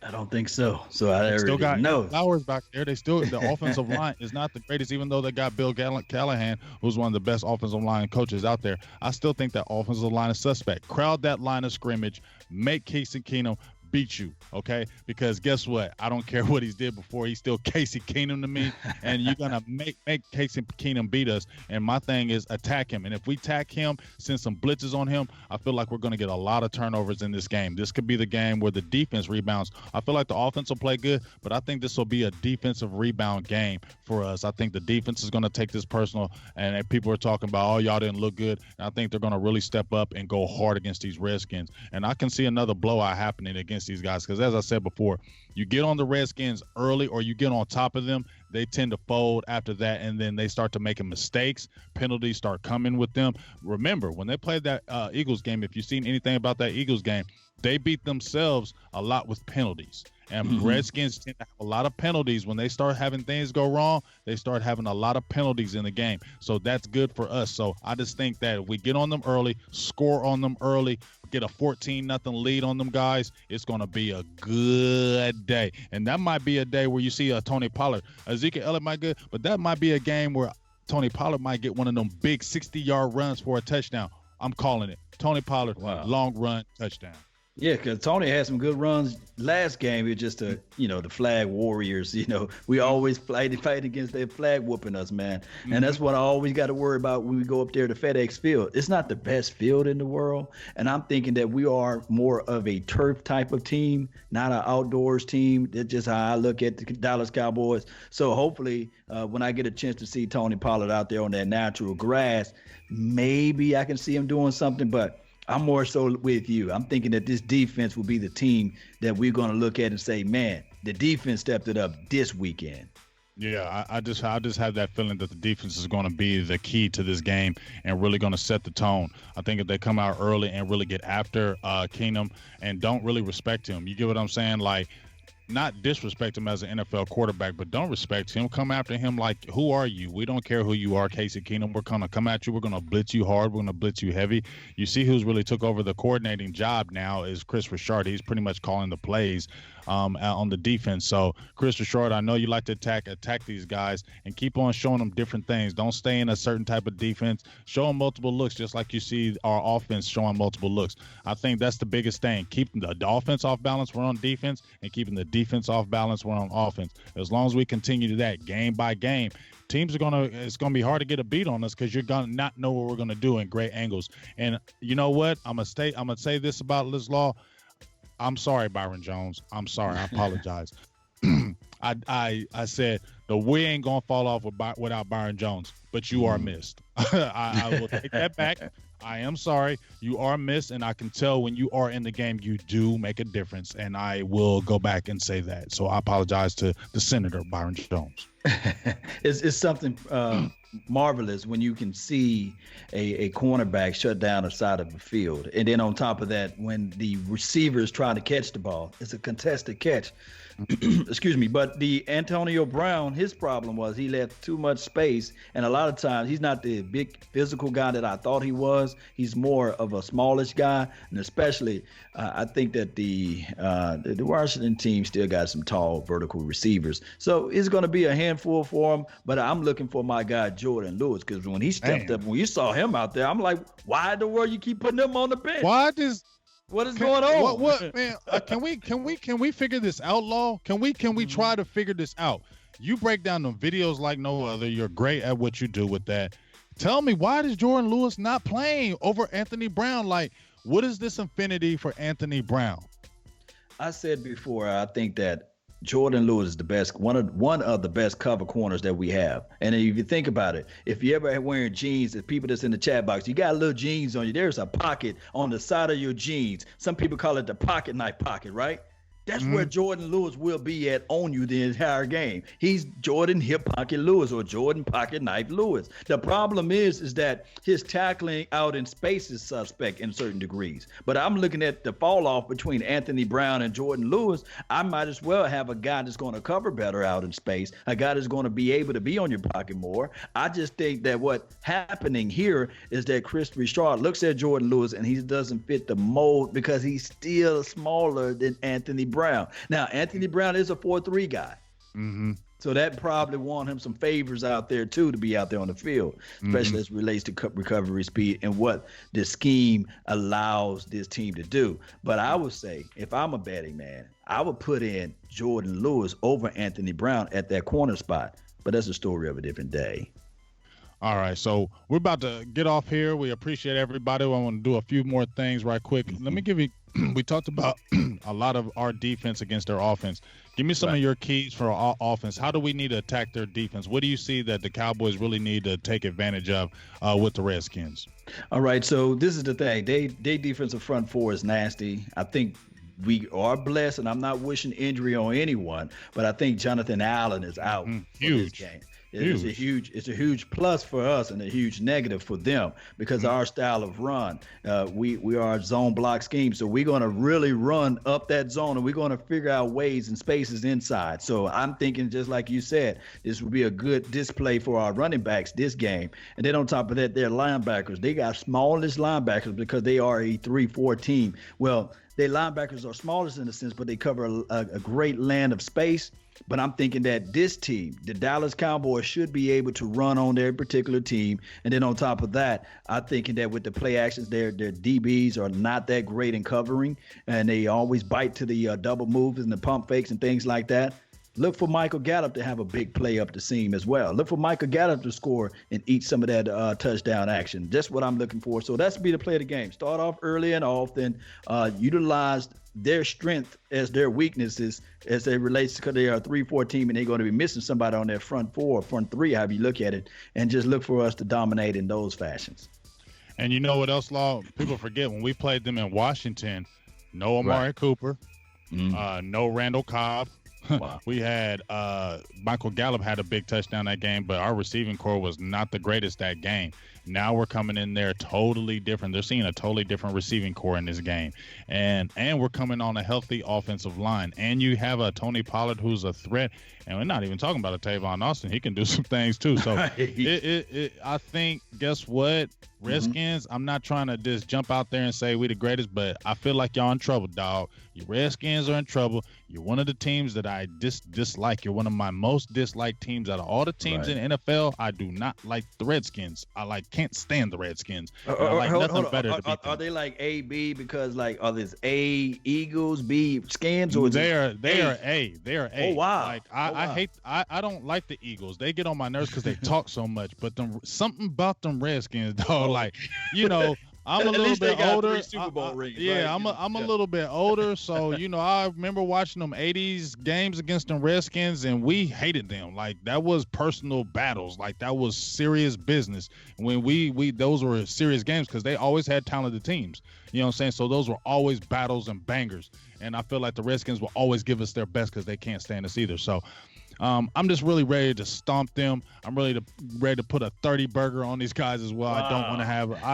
I don't think so. So I still got no Flowers back there. The offensive line is not the greatest, even though they got Bill Callahan, who's one of the best offensive line coaches out there. I still think that offensive line is suspect. Crowd that line of scrimmage, make Casey Keenum beat you, okay? Because guess what? I don't care what he's did before. He's still Casey Keenum to me, and you're going to make Casey Keenum beat us. And my thing is attack him. And if we attack him, send some blitzes on him, I feel like we're going to get a lot of turnovers in this game. This could be the game where the defense rebounds. I feel like the offense will play good, but I think this will be a defensive rebound game for us. I think the defense is going to take this personal, and people are talking about, oh, y'all didn't look good. And I think they're going to really step up and go hard against these Redskins. And I can see another blowout happening against these guys, because as I said before, you get on the Redskins early or you get on top of them, they tend to fold after that, and then they start to making mistakes. Penalties start coming with them. Remember, when they played that Eagles game, if you've seen anything about that Eagles game, they beat themselves a lot with penalties. And Redskins tend to have a lot of penalties. When they start having things go wrong, they start having a lot of penalties in the game. So that's good for us. So I just think that if we get on them early, score on them early, get a 14-0 lead on them guys, it's going to be a good day. And that might be a day where you see Tony Pollard. Ezekiel Elliott might get, but that might be a game where Tony Pollard might get one of them big 60-yard runs for a touchdown. I'm calling it. Tony Pollard, long run, touchdown. Yeah, because Tony had some good runs last game. It was just the flag warriors. We always fight against their flag whooping us, man. And that's what I always got to worry about when we go up there to FedEx Field. It's not the best field in the world, and I'm thinking that we are more of a turf type of team, not an outdoors team. That's just how I look at the Dallas Cowboys. So hopefully, when I get a chance to see Tony Pollard out there on that natural grass, maybe I can see him doing something, but I'm more so with you. I'm thinking that this defense will be the team that we're going to look at and say, man, the defense stepped it up this weekend. Yeah, I just have that feeling that the defense is going to be the key to this game and really going to set the tone. I think if they come out early and really get after Keenum and don't really respect him, you get what I'm saying? Like, not disrespect him as an NFL quarterback, but don't respect him. Come after him like, who are you? We don't care who you are, Casey Keenum. We're going to come at you. We're going to blitz you hard. We're going to blitz you heavy. You see who's really took over the coordinating job now is Chris Richard. He's pretty much calling the plays on the defense. So, Chris Richard, I know you like to attack these guys and keep on showing them different things. Don't stay in a certain type of defense. Show them multiple looks, just like you see our offense showing multiple looks. I think that's the biggest thing. Keeping the offense off balance, we're on defense, and keeping the defense off balance, we're on offense. As long as we continue to that game by game, teams it's gonna be hard to get a beat on us because you're gonna not know what we're gonna do in great angles. And you know what? I'm gonna say this about Liz Law. I'm sorry, Byron Jones. I'm sorry. I apologize. I said we ain't gonna fall off without Byron Jones, but you are missed. I will take that back. I am sorry. You are missed, and I can tell when you are in the game, you do make a difference, and I will go back and say that. So I apologize to the Senator, Byron Jones. It's something marvelous when you can see a cornerback shut down a side of the field. And then on top of that, when the receiver is trying to catch the ball, it's a contested catch. Excuse me. But the Antonio Brown, his problem was he left too much space. And a lot of times he's not the big physical guy that I thought he was. He's more of a smallish guy. And especially I think that the Washington team still got some tall vertical receivers. So it's going to be a handful for him. But I'm looking for my guy, Jordan Lewis, because when he stepped up, when you saw him out there, I'm like, why in the world you keep putting him on the bench? What is going on? What man? Can we figure this out, Law? Can we try to figure this out? You break down the videos like no other. You're great at what you do with that. Tell me, why is Jordan Lewis not playing over Anthony Brown? Like, what is this affinity for Anthony Brown? I said before, I think that Jordan Lewis is the best, one of the best cover corners that we have. And if you think about it, if you ever wearing jeans, the people that's in the chat box, you got little jeans on you. There's a pocket on the side of your jeans. Some people call it the pocket knife pocket, right? That's where Jordan Lewis will be at on you the entire game. He's Jordan Hip Pocket Lewis or Jordan Pocket Knife Lewis. The problem is that his tackling out in space is suspect in certain degrees. But I'm looking at the fall off between Anthony Brown and Jordan Lewis. I might as well have a guy that's going to cover better out in space, a guy that's going to be able to be on your pocket more. I just think that what's happening here is that Chris Richard looks at Jordan Lewis and he doesn't fit the mold because he's still smaller than Anthony Brown. Now, Anthony Brown is a 4-3 guy. Mm-hmm. So that probably won him some favors out there, too, to be out there on the field, especially as it relates to recovery speed and what the scheme allows this team to do. But I would say, if I'm a betting man, I would put in Jordan Lewis over Anthony Brown at that corner spot. But that's a story of a different day. All right, so we're about to get off here. We appreciate everybody. I want to do a few more things right quick. Let me give you – we talked about a lot of our defense against their offense. Give me some of your keys for our offense. How do we need to attack their defense? What do you see that the Cowboys really need to take advantage of with the Redskins? All right, so this is the thing. They defensive front four is nasty. I think we are blessed, and I'm not wishing injury on anyone, but I think Jonathan Allen is out for this game. It's a huge plus for us and a huge negative for them because our style of run, we are a zone block scheme. So we're going to really run up that zone and we're going to figure out ways and spaces inside. So I'm thinking, just like you said, this will be a good display for our running backs this game. And then on top of that, their linebackers, they got smallest linebackers because they are a 3-4 team. Well, their linebackers are smallest in a sense, but they cover a great land of space. But I'm thinking that this team, the Dallas Cowboys, should be able to run on their particular team. And then on top of that, I'm thinking that with the play actions, their DBs are not that great in covering, and they always bite to the double moves and the pump fakes and things like that. Look for Michael Gallup to have a big play up the seam as well. Look for Michael Gallup to score and eat some of that touchdown action. That's what I'm looking for. So that's be the play of the game. Start off early and often. Utilize their strength as their weaknesses as they relates to, because they are a 3-4 team and they're going to be missing somebody on their front four or front three, however you look at it, and just look for us to dominate in those fashions. And you know what else, Law? People forget when we played them in Washington, no Amari Cooper, no Randall Cobb. Wow. We had Michael Gallup had a big touchdown that game, but our receiving core was not the greatest that game. Now we're coming in there totally different. They're seeing a totally different receiving core in this game. And we're coming on a healthy offensive line. And you have a Tony Pollard who's a threat. And we're not even talking about a Tavon Austin. He can do some things too. So I think, guess what? Redskins, I'm not trying to just jump out there and say we the greatest, but I feel like y'all in trouble, dog. You Redskins are in trouble. You're one of the teams that I dislike. You're one of my most disliked teams out of all the teams in NFL. I do not like the Redskins. I can't stand the Redskins. I like nothing better to beat them. Are they like A, B? Because like, are this A Eagles, B Skins, or they are A. They are A. Oh wow! Like I don't like the Eagles. They get on my nerves because they talk so much. But something about them Redskins, dog. Like, you know, I'm a little bit older. Super Bowl rings, yeah, right? I'm a little bit older, so you know, I remember watching them '80s games against them Redskins, and we hated them. Like, that was personal battles. Like, that was serious business. When we those were serious games because they always had talented teams. You know what I'm saying? So those were always battles and bangers. And I feel like the Redskins will always give us their best because they can't stand us either. So I'm just really ready to stomp them. I'm ready to put a 30 burger on these guys as well. Wow. I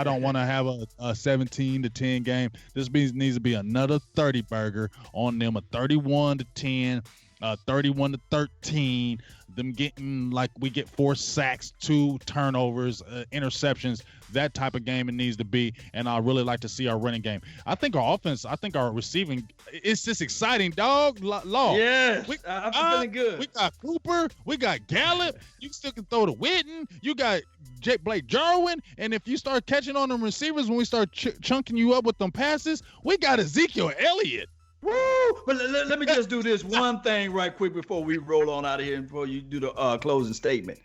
don't want to have a 17-10 game. This needs to be another 30 burger on them, a 31-10, 31-13. Them getting, like, we get 4 sacks, 2 turnovers, interceptions, that type of game it needs to be. And I really like to see our running game. I think our offense, our receiving, it's just exciting, dog. Law. Yes, I'm feeling good. We got Cooper, we got Gallup. You still can throw to Witten. You got Blake Jarwin. And if you start catching on them receivers when we start chunking you up with them passes, we got Ezekiel Elliott. Woo! But let me just do this one thing right quick before we roll on out of here and before you do the closing statement.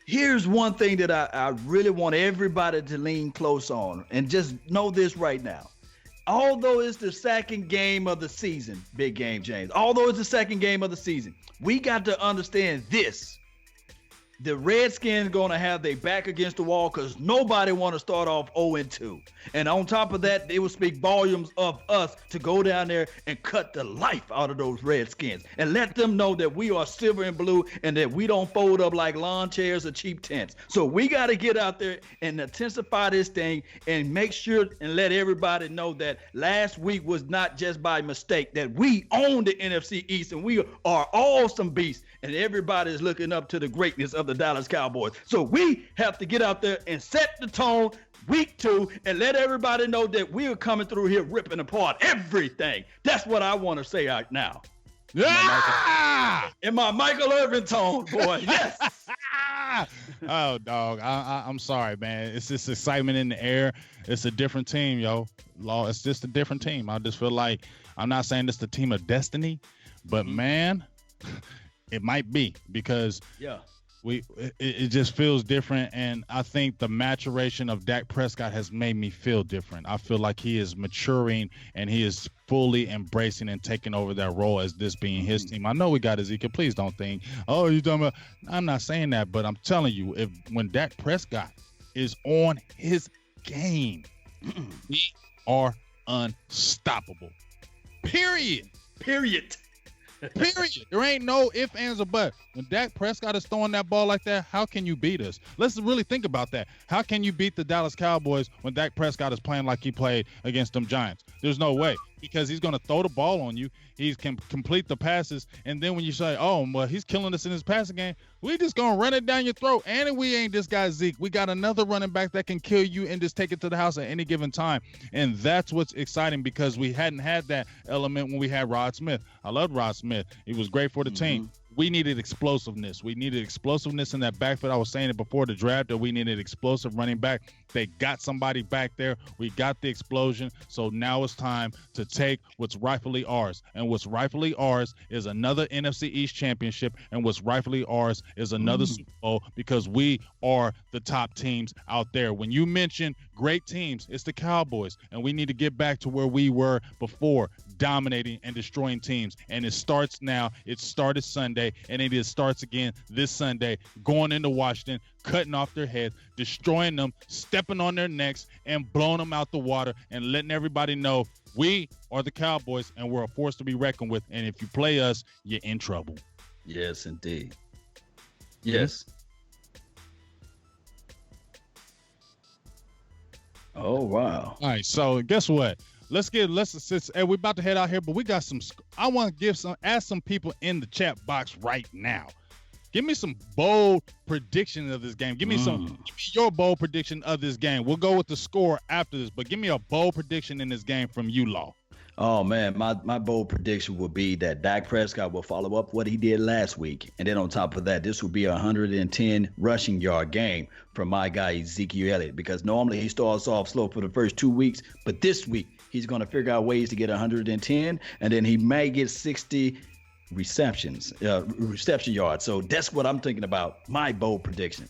Here's one thing that I really want everybody to lean close on, and just know this right now. Although it's the second game of the season, big game, James, although it's the second game of the season, we got to understand this. The Redskins going to have their back against the wall because nobody want to start off 0-2. And on top of that, it will speak volumes of us to go down there and cut the life out of those Redskins and let them know that we are silver and blue and that we don't fold up like lawn chairs or cheap tents. So we got to get out there and intensify this thing and make sure and let everybody know that last week was not just by mistake, that we own the NFC East and we are awesome beasts, and everybody is looking up to the greatness of the Dallas Cowboys. So we have to get out there and set the tone week 2 and let everybody know that we are coming through here ripping apart everything. That's what I want to say right now. Yeah! In my Michael Irvin tone, boy. Yes. Oh, dog. I'm sorry, man. It's just excitement in the air. It's a different team, yo. Law. It's just a different team. I just feel like, I'm not saying it's the team of destiny, but man, it might be, because it just feels different. And I think the maturation of Dak Prescott has made me feel different. I feel like he is maturing and he is fully embracing and taking over that role as this being his team. I know we got Ezekiel. Please don't think, oh, you talking about, I'm not saying that, but I'm telling you, when Dak Prescott is on his game, we are unstoppable. Period. There ain't no ifs, ands, or buts. When Dak Prescott is throwing that ball like that, how can you beat us? Let's really think about that. How can you beat the Dallas Cowboys when Dak Prescott is playing like he played against them Giants? There's no way, because he's going to throw the ball on you. He can complete the passes. And then when you say, oh, well, he's killing us in his passing game, we just going to run it down your throat. And we ain't this guy Zeke. We got another running back that can kill you and just take it to the house at any given time. And that's what's exciting, because we hadn't had that element when we had Rod Smith. I loved Rod Smith. He was great for the team. We needed explosiveness. We needed explosiveness in that backfield. I was saying it before the draft that we needed explosive running back. They got somebody back there. We got the explosion. So now it's time to take what's rightfully ours. And what's rightfully ours is another NFC East championship. And what's rightfully ours is another Super Bowl, because we are the top teams out there. When you mention great teams, it's the Cowboys. And we need to get back to where we were before. dominating and destroying teams. And it starts now. It started Sunday, and it starts again this Sunday, going into Washington, cutting off their heads, destroying them, stepping on their necks, and blowing them out the water, and letting everybody know we are the Cowboys, and we're a force to be reckoned with. And if you play us, you're in trouble. Yes, indeed. Yes. Oh, wow. All right, so guess what? We're about to head out here, but we got I want to ask some people in the chat box right now. Give me some bold prediction of this game. Give me your bold prediction of this game. We'll go with the score after this, but give me a bold prediction in this game from you, Law. Oh, man, my bold prediction would be that Dak Prescott will follow up what he did last week. And then on top of that, this will be a 110 rushing yard game from my guy, Ezekiel Elliott, because normally he starts off slow for the first 2 weeks. But this week, he's going to figure out ways to get 110, and then he may get 60 reception yards. So that's what I'm thinking about. My bold prediction.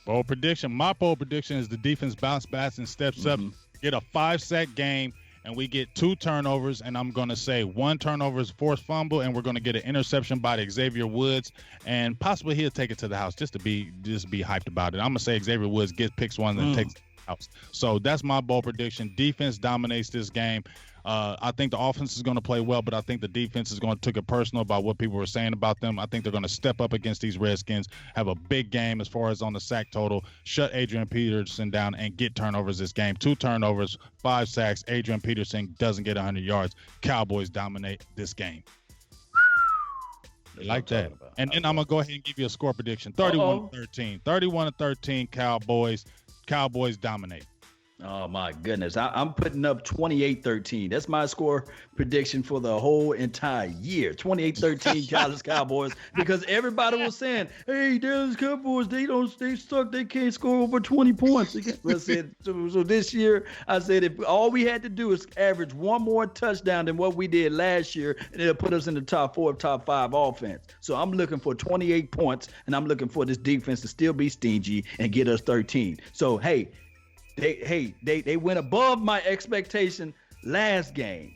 My bold prediction is the defense bounce back and steps up, get a 5-sack game, and we get 2 turnovers, and I'm going to say 1 turnover is forced fumble, and we're going to get an interception by Xavier Woods, and possibly he'll take it to the house just to be hyped about it. I'm going to say Xavier Woods picks one and takes it to the house. So that's my bold prediction. Defense dominates this game. I think the offense is going to play well, but I think the defense is going to take it personal about what people were saying about them. I think they're going to step up against these Redskins, have a big game as far as on the sack total, shut Adrian Peterson down, and get turnovers this game. 2 turnovers, 5 sacks. Adrian Peterson doesn't get 100 yards. Cowboys dominate this game. Like that. And then I'm going to go ahead and give you a score prediction. 31-13. 31-13 Cowboys. Cowboys dominate. Oh, my goodness. I'm putting up 28-13. That's my score prediction for the whole entire year. 28-13 Dallas Cowboys, because everybody was saying, hey, Dallas Cowboys, they suck. They can't score over 20 points. I said, so this year, I said, if all we had to do is average 1 more touchdown than what we did last year, and it'll put us in the top 4, top 5 offense. So I'm looking for 28 points, and I'm looking for this defense to still be stingy and get us 13. So, hey, They went above my expectation last game.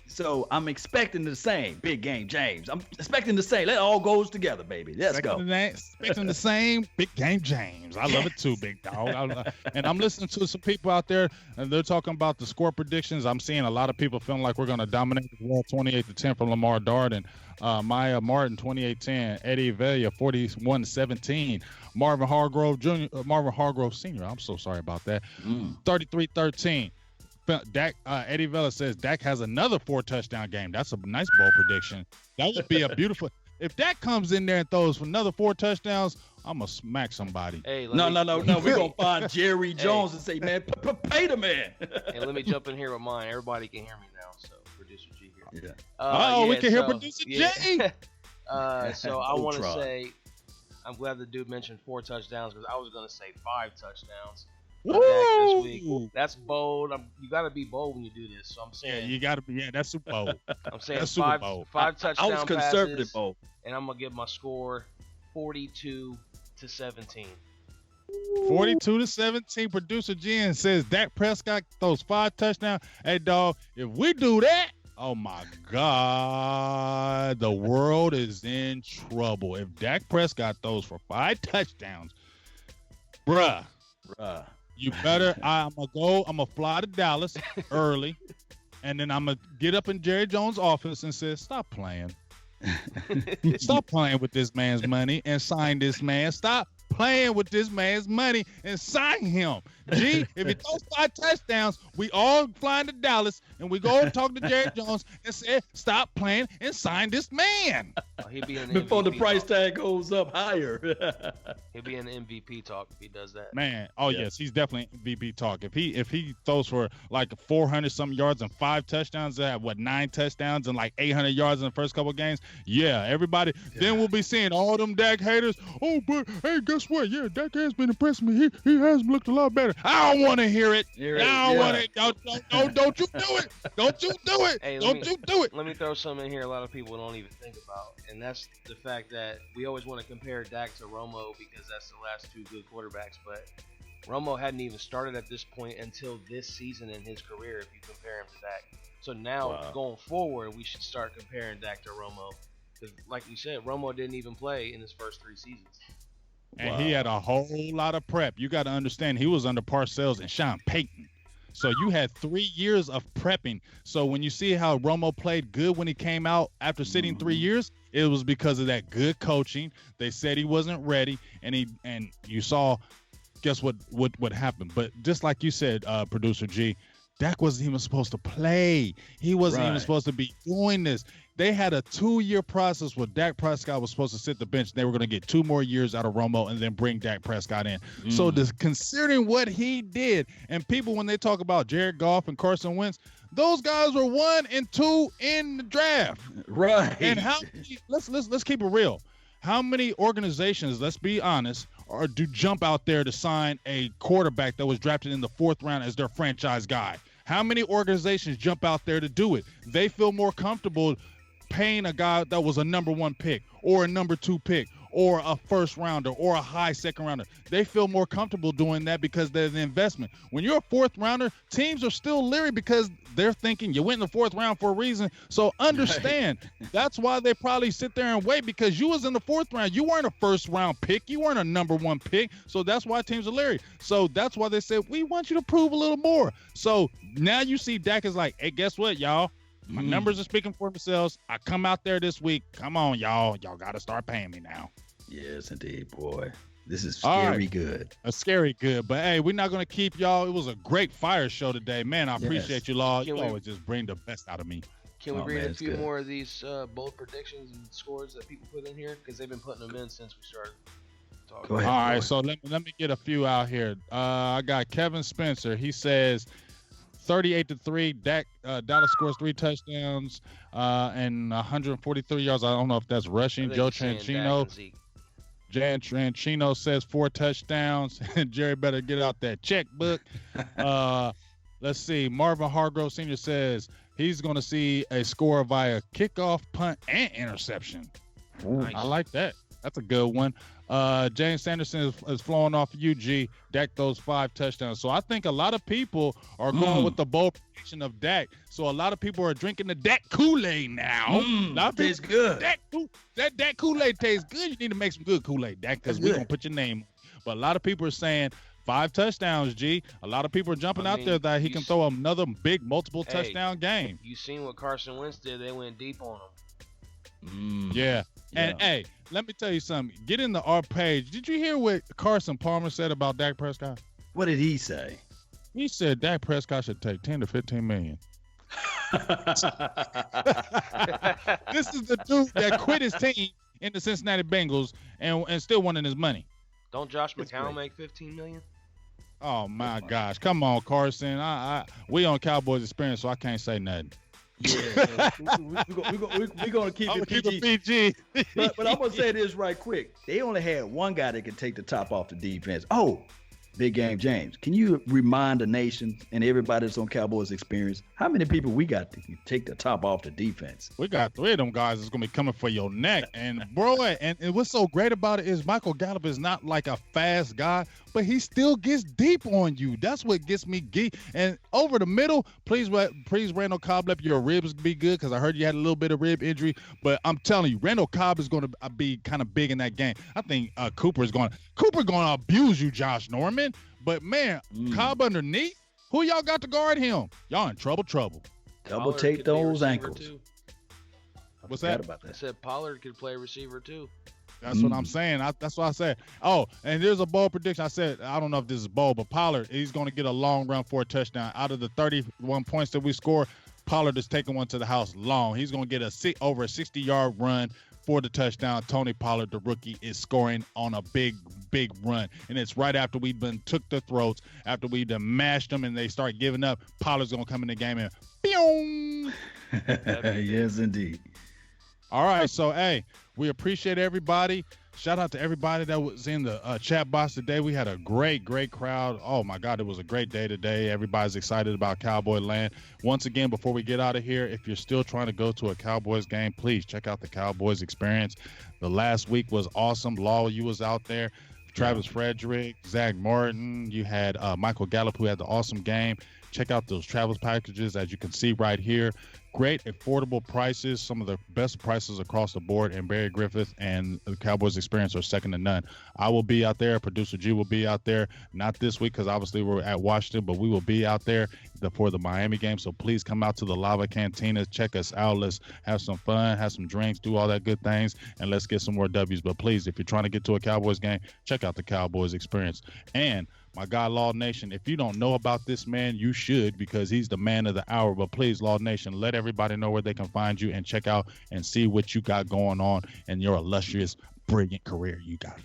So I'm expecting the same. Big game, James. I'm expecting the same. Let it all goes together, baby. Let's go. Expecting the same. Big game, James. I love it too, big dog. And I'm listening to some people out there, and they're talking about the score predictions. I'm seeing a lot of people feeling like we're going to dominate the world 28-10 from Lamar Darden. Maya Martin, 28-10. Eddie Velia, 41-17. Marvin Hargrove Sr. I'm so sorry about that. 33-13. Eddie Vela says Dak has another 4-touchdown game. That's a nice bold prediction. That would be a beautiful. If Dak comes in there and throws for another 4 touchdowns, I'm gonna smack somebody. Hey, no. We're gonna find Jerry Jones and say, man, pay the man. Hey, let me jump in here with mine. Everybody can hear me now, so producer G here. Yeah. We can hear producer J. So I want to say, I'm glad the dude mentioned 4 touchdowns, because I was gonna say 5 touchdowns. This week. That's bold. You got to be bold when you do this. So I'm saying, you got to be. That's super bold. I'm saying that's 5 touchdown I was conservative passes, bold, and I'm gonna give my score 42-17. 42-17. Producer Jen says Dak Prescott throws 5 touchdowns. Hey, dog, if we do that, oh my God, the world is in trouble. If Dak Prescott throws for 5 touchdowns, bruh. You better. I'm gonna fly to Dallas early, and then I'm gonna get up in Jerry Jones' office and say, "Stop playing. Stop playing with this man's money and sign this man. Stop playing with this man's money and sign him. G, if he throws 5 touchdowns, we all flying to Dallas and we go and talk to Jerry Jones and say, stop playing and sign this man. He'll be in the before MVP the price talk. tag goes up higher. He'll be in the MVP talk if he does that. Man, yes, he's definitely MVP talk. If he throws for like 400 some yards and 5 touchdowns, 9 touchdowns and like 800 yards in the first couple of games, everybody. Then we'll be seeing all them Dak haters. Oh, but hey, guess what? Yeah, Dak has been impressing me. He has looked a lot better. I don't want to hear it. I don't want it. Don't you do it. Don't you do it. Hey, don't you do it. Let me throw something in here a lot of people don't even think about, and that's the fact that we always want to compare Dak to Romo because that's the last 2 good quarterbacks, but Romo hadn't even started at this point until this season in his career, if you compare him to Dak. So now, going forward, we should start comparing Dak to Romo. Because, like you said, Romo didn't even play in his first 3 seasons. And he had a whole lot of prep. You got to understand, he was under Parcells and Sean Payton. So you had 3 years of prepping. So when you see how Romo played good when he came out after sitting 3 years, it was because of that good coaching. They said he wasn't ready, and you saw, guess what happened. But just like you said, Producer G, Dak wasn't even supposed to play. He wasn't even supposed to be doing this. They had a 2-year process where Dak Prescott was supposed to sit the bench. They were going to get 2 more years out of Romo and then bring Dak Prescott in. So considering what he did, and people, when they talk about Jared Goff and Carson Wentz, those guys were 1 and 2 in the draft. Right. And let's keep it real. How many organizations, let's be honest, do jump out there to sign a quarterback that was drafted in the 4th round as their franchise guy? How many organizations jump out there to do it? They feel more comfortable paying a guy that was a number 1 pick or a number 2 pick or a 1st rounder or a high 2nd rounder. They feel more comfortable doing that because they're the investment. When you're a 4th rounder, teams are still leery because they're thinking you went in the 4th round for a reason. So understand, that's why they probably sit there and wait, because you was in the 4th round. You weren't a 1st round pick. You weren't a number 1 pick. So that's why teams are leery. So that's why they said, we want you to prove a little more. So now you see Dak is like, hey, guess what, y'all? My numbers are speaking for themselves. I come out there this week. Come on, y'all. Y'all got to start paying me now. Yes, indeed, boy. This is scary good. A scary good. But, hey, we're not going to keep y'all. It was a great fire show today. Man, I appreciate you, Law. You always just bring the best out of me. Can we read a few more of these bold predictions and scores that people put in here? Because they've been putting them in since we started talking. Go ahead. All right, so let me get a few out here. I got Kevin Spencer. He says 38-3. Dallas scores 3 touchdowns and 143 yards. I don't know if that's rushing. Joe Tranchino says 4 touchdowns. Jerry better get out that checkbook. Let's see. Marvin Hargrove Sr. says he's going to see a score via kickoff, punt, and interception. Nice. I like that. That's a good one. James Sanderson is flowing off UG. Dak those 5 touchdowns. So I think a lot of people are going with the bold prediction of Dak. So a lot of people are drinking the Dak Kool-Aid now. Tastes good. That Dak Kool-Aid tastes good. You need to make some good Kool-Aid, Dak, because we're going to put your name on. But a lot of people are saying 5 touchdowns, G. A lot of people are jumping out there that he can throw another big multiple touchdown game. You seen what Carson Wentz did. They went deep on him. Yeah. And, hey, let me tell you something. Get into our page. Did you hear what Carson Palmer said about Dak Prescott? What did he say? He said Dak Prescott should take 10 to 15 million. This is the dude that quit his team in the Cincinnati Bengals and still wanting his money. Don't Josh McCown make $15 million? Oh, my gosh. Come on, Carson. We on Cowboys Experience, so I can't say nothing. Yeah, we're gonna keep it PG. But I'm gonna say this right quick. They only had one guy that could take the top off the defense. Oh, Big Game James, can you remind the nation and everybody that's on Cowboys Experience how many people we got to take the top off the defense? We got 3 of them guys that's gonna be coming for your neck. And bro, and what's so great about it is Michael Gallup is not like a fast guy, but he still gets deep on you. That's what gets me geek. And over the middle, please Randall Cobb, let your ribs be good, because I heard you had a little bit of rib injury. But I'm telling you, Randall Cobb is going to be kind of big in that game. I think Cooper's going to abuse you, Josh Norman. But man, Cobb underneath, who y'all got to guard him? Y'all in trouble. Double take those ankles. Too. What's that? I said Pollard could play receiver too. That's what I'm saying. That's what I said. Oh, and there's a bold prediction. I said, I don't know if this is bold, but Pollard, he's going to get a long run for a touchdown. Out of the 31 points that we score, Pollard is taking one to the house long. He's going to get over a 60-yard run for the touchdown. Tony Pollard, the rookie, is scoring on a big run. And it's right after we've been took their throats, after we've done mashed them and they start giving up. Pollard's going to come in the game and boom. Yes, indeed. All right, so, hey, we appreciate everybody. Shout out to everybody that was in the chat box today. We had a great crowd. Oh, my God, it was a great day today. Everybody's excited about Cowboy Land. Once again, before we get out of here, if you're still trying to go to a Cowboys game, please check out the Cowboys Experience. The last week was awesome. Law, you was out there. Travis Frederick, Zach Martin. You had Michael Gallup, who had the awesome game. Check out those travels packages, as you can see right here. Great affordable prices, some of the best prices across the board, and Barry Griffith and the Cowboys Experience are second to none. I will be out there. Producer G will be out there. Not this week because obviously we're at Washington, but we will be out there for the Miami game. So please come out to the Lava Cantina. Check us out. Let's have some fun, have some drinks, do all that good things, and let's get some more W's. But please, if you're trying to get to a Cowboys game, check out the Cowboys Experience. And my guy, Law Nation, if you don't know about this man, you should, because he's the man of the hour. But please, Law Nation, let everybody know where they can find you and check out and see what you got going on in your illustrious, brilliant career you got.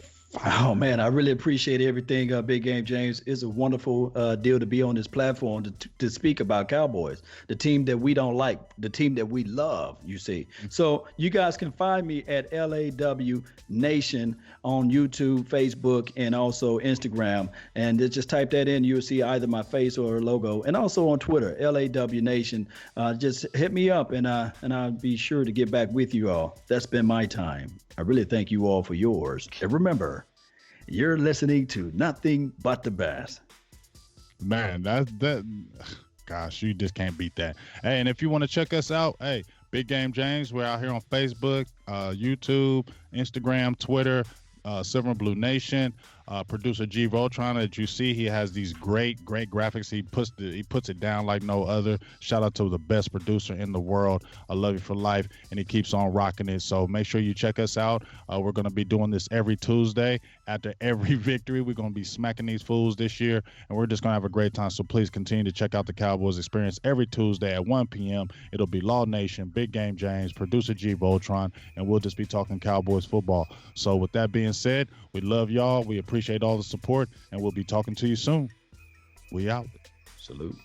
Oh, man, I really appreciate everything, Big Game James. It's a wonderful deal to be on this platform to speak about Cowboys, the team that we don't like, the team that we love, you see. So you guys can find me at LAW Nation on YouTube, Facebook, and also Instagram. And just type that in. You'll see either my face or a logo. And also on Twitter, LAW Nation. Just hit me up, and I'll be sure to get back with you all. That's been my time. I really thank you all for yours. And remember, you're listening to nothing but the best. Man, gosh, you just can't beat that. Hey, and if you want to check us out, hey, Big Game James, we're out here on Facebook, YouTube, Instagram, Twitter, Silver and Blue Nation. Producer G Voltron, that you see, he has these great graphics. He puts it down like no other. Shout out to the best producer in the world. I love you for life, and he keeps on rocking it. So make sure you check us out. We're going to be doing this every Tuesday. After every victory, we're going to be smacking these fools this year, and we're just going to have a great time. So please continue to check out the Cowboys Experience every Tuesday at 1 p.m. It'll be Law Nation, Big Game James, Producer G Voltron, and we'll just be talking Cowboys football. So with that being said, we love y'all. We appreciate all the support, and we'll be talking to you soon. We out. Salute.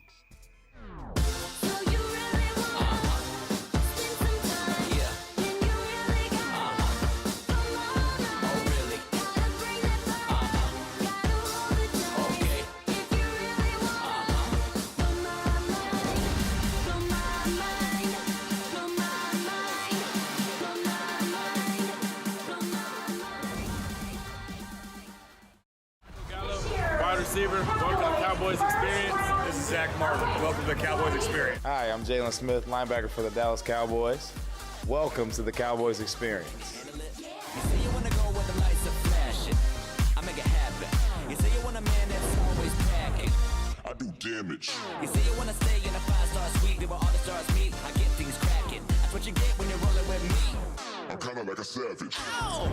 Receiver. Welcome to the Cowboys Experience. This is Zach Martin. Welcome to the Cowboys Experience. Hi, I'm Jalen Smith, linebacker for the Dallas Cowboys. Welcome to the Cowboys Experience. You say you wanna go where the lights are flashing. I make it happen. You say you want a man that's always packing. I do damage. You say you wanna stay in a 5-star suite where all the stars meet. I get things cracking. That's what you get when you're rolling with me. I'm kinda like a savage. Ow!